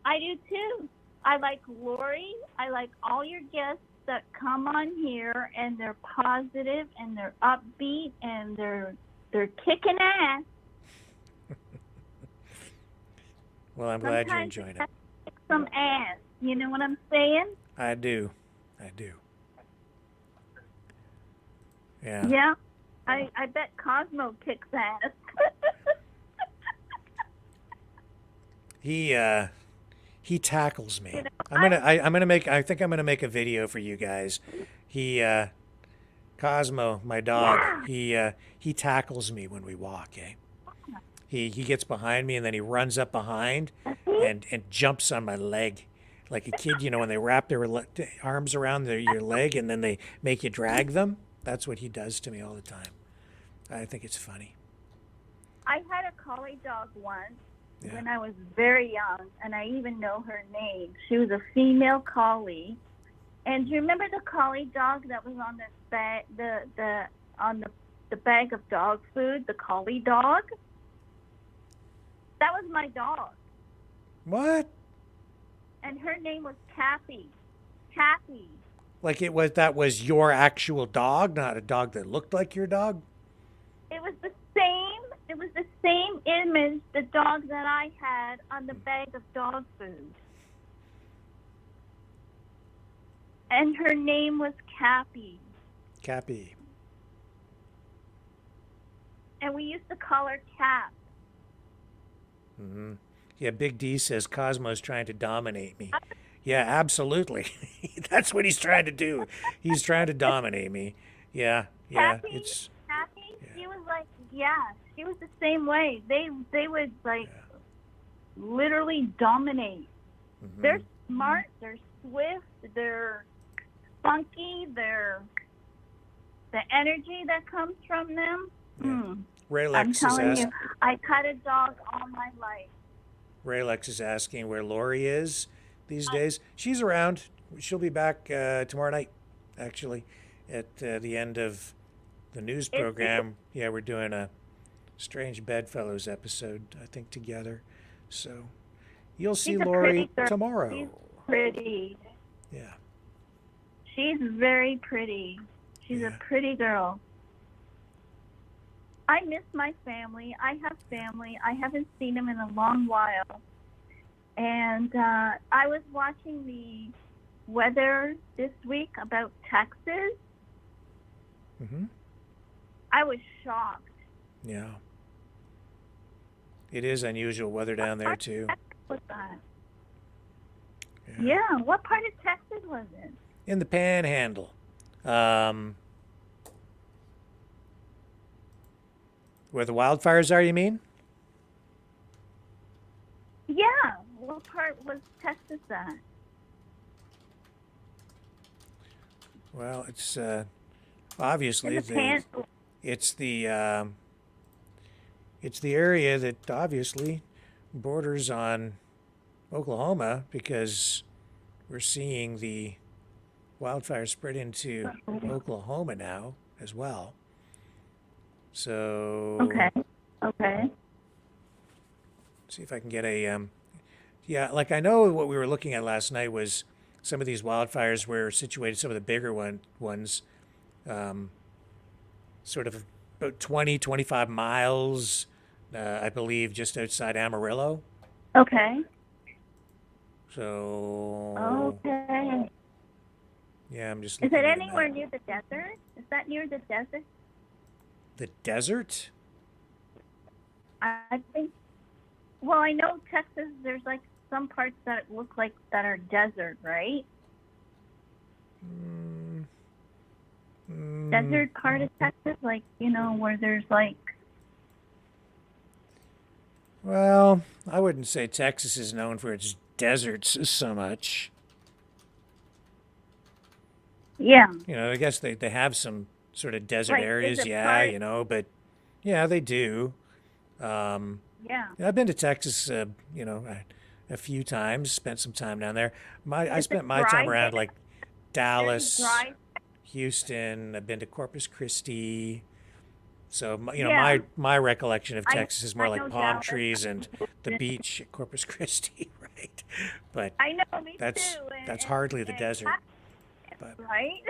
I do too. I like Lori. I like all your guests that come on here, and they're positive and they're upbeat and they're kicking ass. Well, I'm glad you're Sometimes enjoying you it. have to kick some ass. You know what I'm saying? I do. Yeah. Yeah. I bet Cosmo kicks ass. He tackles me. You know, I think I'm gonna make a video for you guys. Cosmo, my dog, he tackles me when we walk, eh? He gets behind me and then he runs up behind and jumps on my leg. Like a kid, you know, when they wrap their arms around your leg and then they make you drag them. That's what he does to me all the time. I think it's funny. I had a collie dog once when I was very young, and I even know her name. She was a female collie. And do you remember the collie dog that was on the bag, the bag of dog food, the collie dog? That was my dog. What? And her name was Cappy. Cappy. Like that was your actual dog, not a dog that looked like your dog? It was the same image, the dog that I had on the bag of dog food. And her name was Cappy. Cappy. And we used to call her Cap. Mm-hmm. Yeah, Big D says Cosmo's trying to dominate me. Yeah, absolutely. That's what he's trying to do. He's trying to dominate me. Yeah. Cappy, It's Cappy, she was like, she was the same way. They would like literally dominate. Mm-hmm. They're smart, they're swift, they're funky, the energy that comes from them. Raylex I'm is telling asking. you, I cut a dog all my life. Raylex is asking where Lori is these days. She's around. She'll be back tomorrow night, actually, at the end of the news program. Yeah, we're doing a Strange Bedfellows episode, I think, together. So you'll see She's a Lori pretty girl. tomorrow. She's pretty. Yeah. She's very pretty. She's a pretty girl. I miss my family. I have family. I haven't seen them in a long while. And I was watching the weather this week about Texas. Mm-hmm. I was shocked. Yeah. It is unusual weather down there, too. What that? Yeah, what part of Texas was it? In the Panhandle. Where the wildfires are, you mean? Yeah, what part was Texas at? Well, it's obviously it's the area that obviously borders on Oklahoma, because we're seeing the wildfires spread into Oklahoma now as well. So Okay. see if I can get a like I know what we were looking at last night was some of these wildfires were situated, some of the bigger ones, sort of about 20, 25 miles I believe just outside Amarillo. Okay. So. Okay. Yeah, I'm just Is looking it at a anywhere map. near the desert? Is that near the desert? The desert? I think. Well, I know Texas. There's like some parts that look like that are desert, right? Desert part of Texas, like where there's like. Well, I wouldn't say Texas is known for its deserts so much. Yeah. I guess they have some sort of desert Like, is areas, it yeah, part- but yeah, they do. Yeah. I've been to Texas, a few times, spent some time down there. I Is spent it my time dry around there? like Dallas, Dry. Houston. I've been to Corpus Christi. So, Yeah. my recollection of I- Texas is more I like know palm Dallas. trees and the beach at Corpus Christi, right? But I know, me that's too. that's hardly the desert. But Right?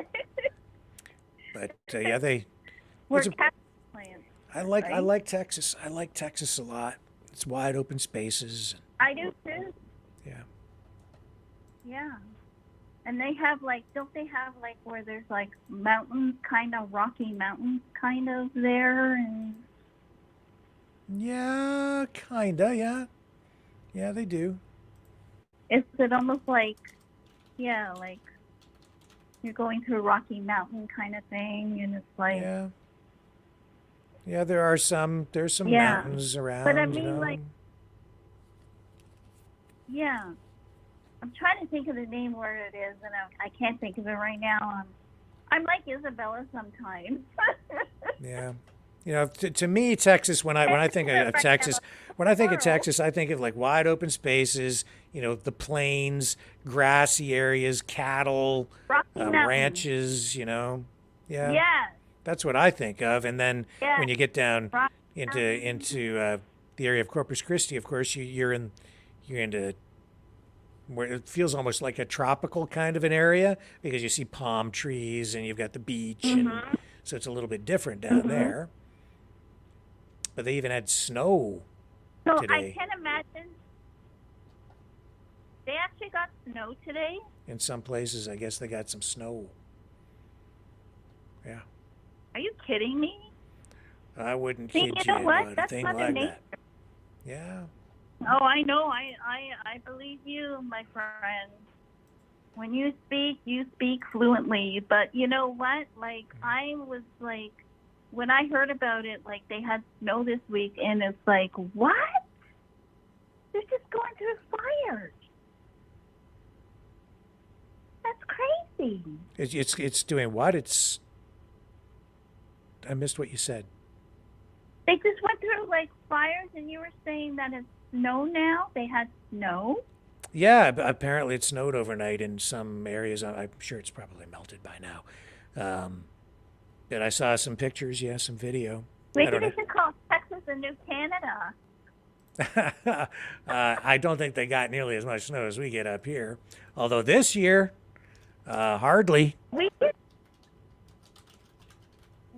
yeah, We're it's a- cat plants. I right? like Texas. I like Texas a lot. It's wide open spaces. I do too. Yeah. Yeah. And they have don't they have where there's mountains, kind of rocky mountains kind of there? And Yeah, kinda, yeah. Yeah, they do. is it almost like you're going through a Rocky Mountain kind of thing? And it's like, Yeah. Yeah, there's some Yeah. mountains around, But I mean, yeah. I'm trying to think of the name where it is, and I can't think of it right now. I'm like Isabella sometimes. Yeah. To me, Texas, when I think of Texas, I think of like wide open spaces, the plains, grassy areas, cattle, Rocky Mountains. ranches, Yeah. Yes. That's what I think of. And then Yes. when you get down Rocky into the area of Corpus Christi, of course, you're into where it feels almost like a tropical kind of an area because you see palm trees and you've got the beach, and so it's a little bit different down there. But they even had snow So today I can imagine they actually got snow today. in some places. I guess they got some snow. Yeah, Are you kidding me? I wouldn't See, kid you you know what? about a That's thing Mother like Nature. that. Yeah. Oh, I know. I believe you, my friend. When you speak fluently. But you know what? I was when I heard about it, they had snow this week, and it's like, what? They're just going through fires. That's crazy. It's doing what? I missed what you said. They just went through fires, and you were saying that it's snow now. They had snow. Yeah, apparently it snowed overnight in some areas. I'm sure it's probably melted by now. But I saw some pictures, some video. Maybe they should call Texas a new Canada. I don't think they got nearly as much snow as we get up here. Although this year, hardly.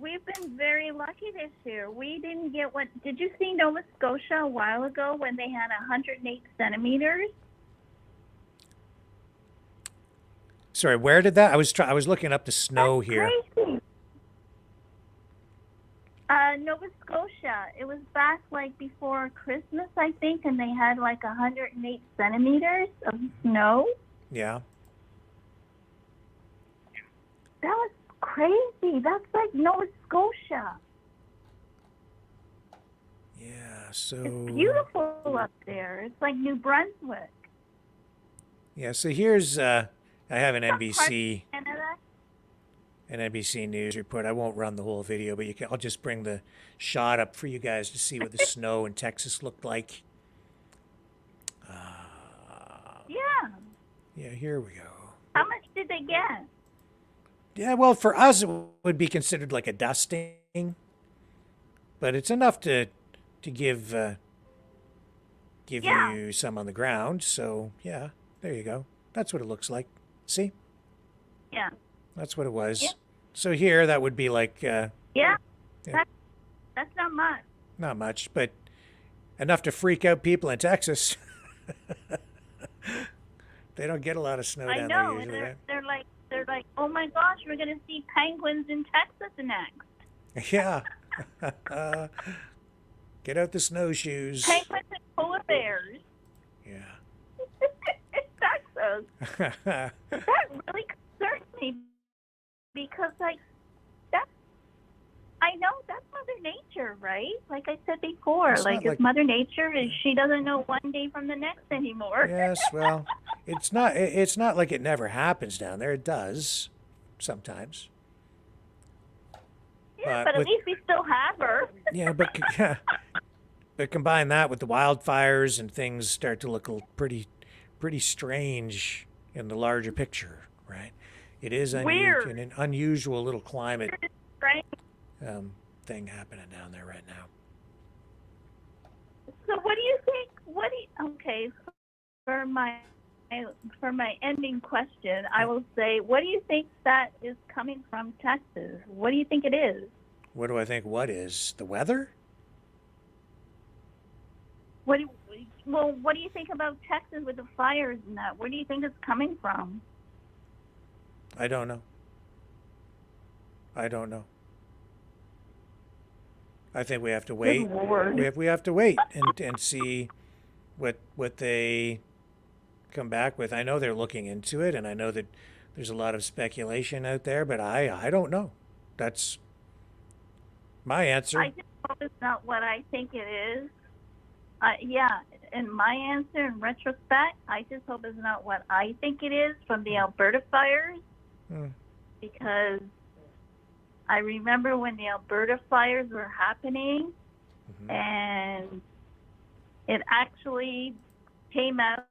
We've been very lucky this year. We didn't get what. Did you see Nova Scotia a while ago when they had 108 centimeters? Sorry, where did that? I was looking up the snow here. Crazy. Nova Scotia. It was back before Christmas, I think, and they had 108 centimeters of snow. Yeah. That was crazy. That's Nova Scotia. Yeah, so. It's beautiful up there. It's like New Brunswick. Yeah, so here's I have an Some parts of NBC Canada. News report. I won't run the whole video, but I'll just bring the shot up for you guys to see what the snow in Texas looked like. Yeah. Yeah, here we go. How much did they get? Yeah, well, for us, it would be considered like a dusting, but it's enough to give you some on the ground. So yeah, there you go. That's what it looks like. See? Yeah. That's what it was. Yeah. So here, that would be like Yeah. That's not much. not much, but enough to freak out people in Texas. They don't get a lot of snow I down know, there and usually, right? they're like, oh my gosh, we're gonna see penguins in Texas next. Yeah. Get out the snowshoes. Penguins and polar bears. Yeah. Texas. That really concerns me because, like, I know that's Mother Nature, right? Like I said before, It's not it's Mother Nature, and she doesn't know one day from the next anymore. Yes, well, it's not like it never happens down there. It does sometimes. Yeah, but at least we still have her. Yeah, but combine that with the wildfires and things start to look pretty strange in the larger picture, right? It is Weird. an unusual little climate Right. thing happening down there right now. So what do you think? Okay, for my ending question, I will say, what do you think that is coming from Texas? What do you think it is? What do I think? What is the weather? What do you think about Texas with the fires and that? Where do you think it's coming from? I don't know. I think we have to wait. Good Lord. We have to wait and see what they come back with. I know they're looking into it, and I know that there's a lot of speculation out there, but I don't know. That's my answer. I just hope it's not what I think it is. And my answer in retrospect, I just hope it's not what I think it is from the Alberta fires, because I remember when the Alberta fires were happening, and it actually came out.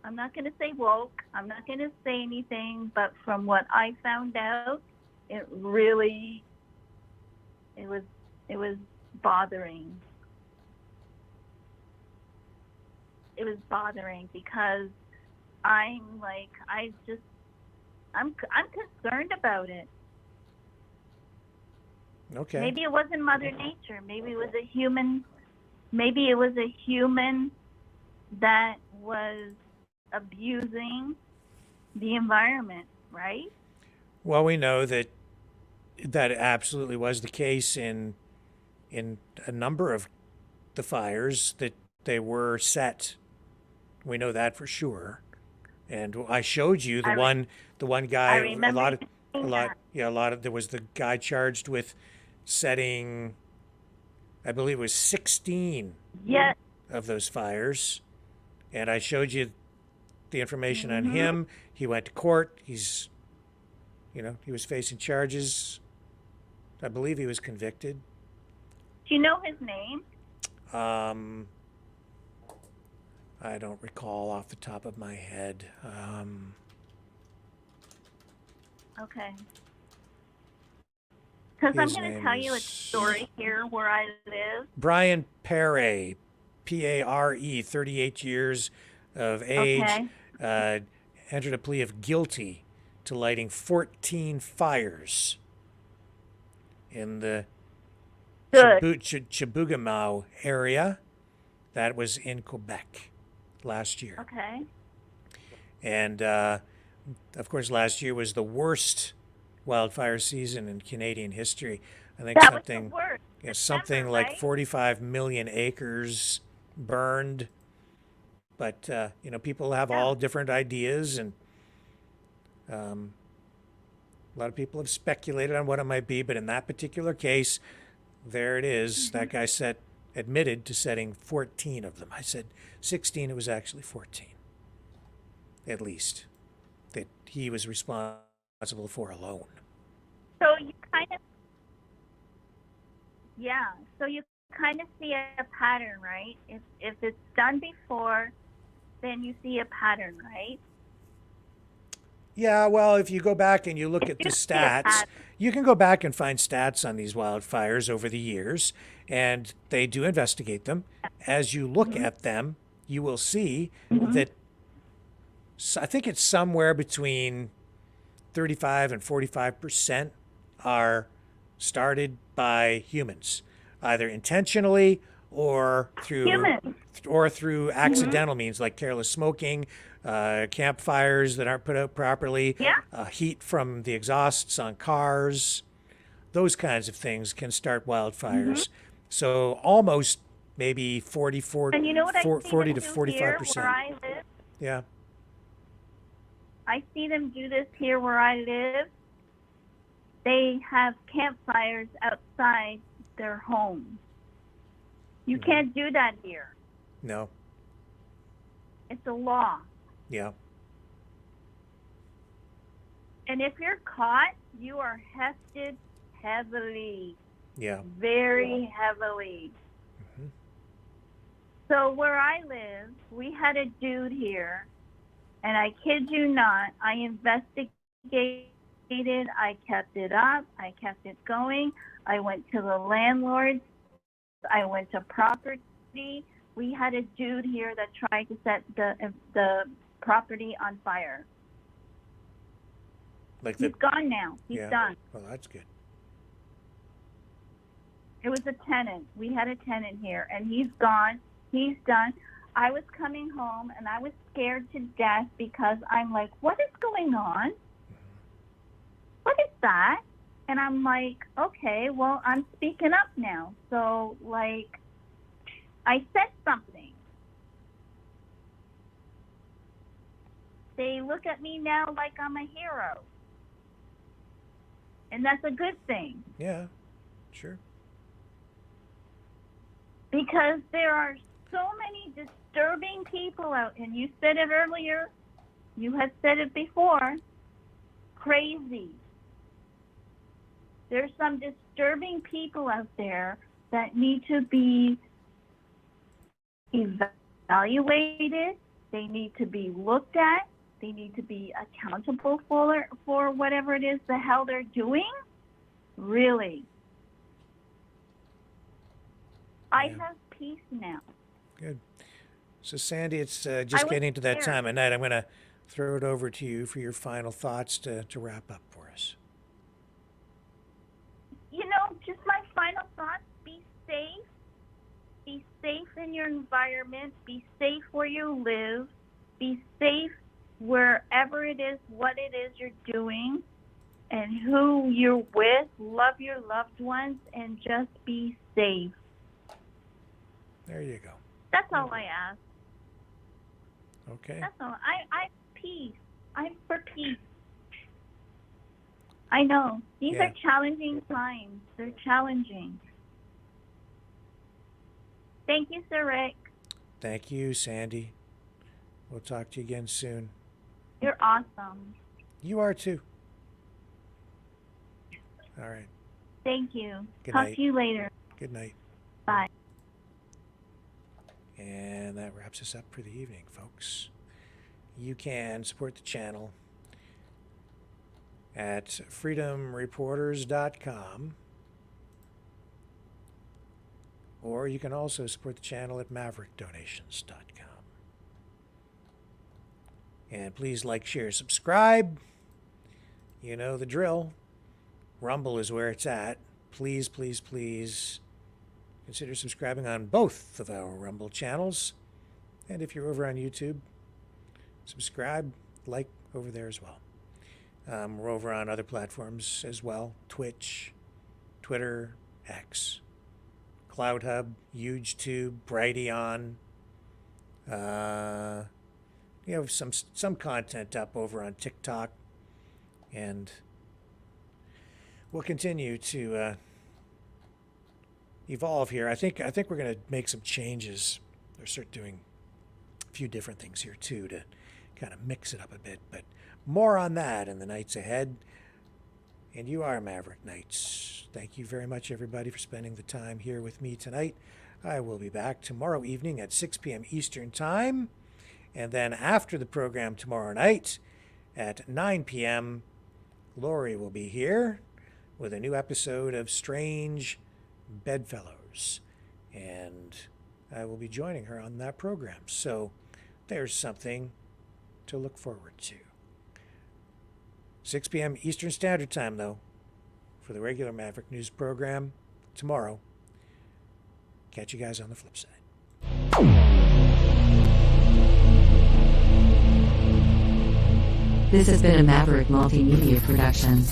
I'm not going to say woke. I'm not going to say anything, but from what I found out, it was bothering. It was bothering because I'm concerned about it. Okay. Maybe it wasn't Mother Nature. Maybe it was a human. Maybe it was a human that was abusing the environment, right? Well, we know that absolutely was the case in a number of the fires, that they were set. We know that for sure. And I showed you the one guy. I remember there was the guy charged with setting, I believe it was 16 of those fires. And I showed you the information on him. He went to court. He was facing charges. I believe he was convicted. Do you know his name? I don't recall off the top of my head. Okay. Because I'm going to tell you a story here where I live. Brian Pare, Pare, 38 years of age, entered a plea of guilty to lighting 14 fires in the Chibougamau area. That was in Quebec last year. Okay. And, of course, last year was the worst wildfire season in Canadian history. I think something like 45 million acres burned. But, people have all different ideas, and a lot of people have speculated on what it might be. But in that particular case, there it is. That guy admitted to setting 14 of them. I said 16, it was actually 14, at least, that he was responsible for alone. So you kind of see a pattern, right? If it's done before, then you see a pattern, right? Yeah, well, if you go back and you look at the stats, you can go back and find stats on these wildfires over the years, and they do investigate them. As you look at them, you will see that I think it's somewhere between 35 and 45% are started by humans. either intentionally or through Human. accidental means like careless smoking, campfires that aren't put out properly, heat from the exhausts on cars. Those kinds of things can start wildfires. So almost maybe 40 And you know what I see 40 them to do here 45%. where I live? Yeah. I see them do this here where I live. They have campfires outside their home. You can't do that here. No. It's a law. Yeah. And if you're caught, you are hefted heavily. Yeah. Very heavily. So where I live, we had a dude here, and I kid you not, I investigated, I kept it up, I kept it going. I went to the landlords, I went to property. We had a dude here that tried to set the property on fire. Like He's gone now. He's done. Well, that's good. It was a tenant. We had a tenant here, and he's gone. He's done. I was coming home, and I was scared to death because I'm like, what is going on? What is that? And I'm like, okay, well, I'm speaking up now. So, like, I said something. They look at me now like I'm a hero. And that's a good thing. Yeah, sure. Because there are so many disturbing people out, and you said it earlier, you had said it before, crazy. There's some disturbing people out there that need to be evaluated, they need to be looked at, they need to be accountable for whatever it is the hell they're doing. Really. I have peace now. Good. So, Sandy, it's just getting to that time of night. I'm going to throw it over to you for your final thoughts to wrap up for us. You know, just my final thoughts, be safe. Be safe in your environment. Be safe where you live. Be safe wherever it is, what it is you're doing, and who you're with. Love your loved ones, and just be safe. There you go. That's all I ask. Okay. That's all. I peace. I'm for peace. I know. These are challenging times. They're challenging. Thank you, Sir Rick. Thank you, Sandy. We'll talk to you again soon. You're awesome. You are too. All right. Thank you. Good Talk night. to you later. Good night. Bye. And that wraps us up for the evening, folks. You can support the channel at freedomreporters.com, or you can also support the channel at maverickdonations.com. And please like, share, subscribe. You know the drill. Rumble is where it's at. Please, please, please consider subscribing on both of our Rumble channels. And if you're over on YouTube, subscribe, like over there as well. We're over on other platforms as well. Twitch, Twitter, X, CloudHub, HugeTube, Brighteon. You have some content up over on TikTok. And we'll continue to evolve here. I think we're going to make some changes or start doing a few different things here too to kind of mix it up a bit. But more on that in the nights ahead. And you are Maverick Knights. Thank you very much, everybody, for spending the time here with me tonight. I will be back tomorrow evening at 6 p.m. Eastern Time. And then after the program tomorrow night at 9 p.m., Lori will be here with a new episode of Strange Bedfellows. And I will be joining her on that program. So there's something to look forward to. 6 p.m. Eastern Standard Time, though, for the regular Maverick News program tomorrow. catch you guys on the flip side. This has been a Maverick Multimedia production.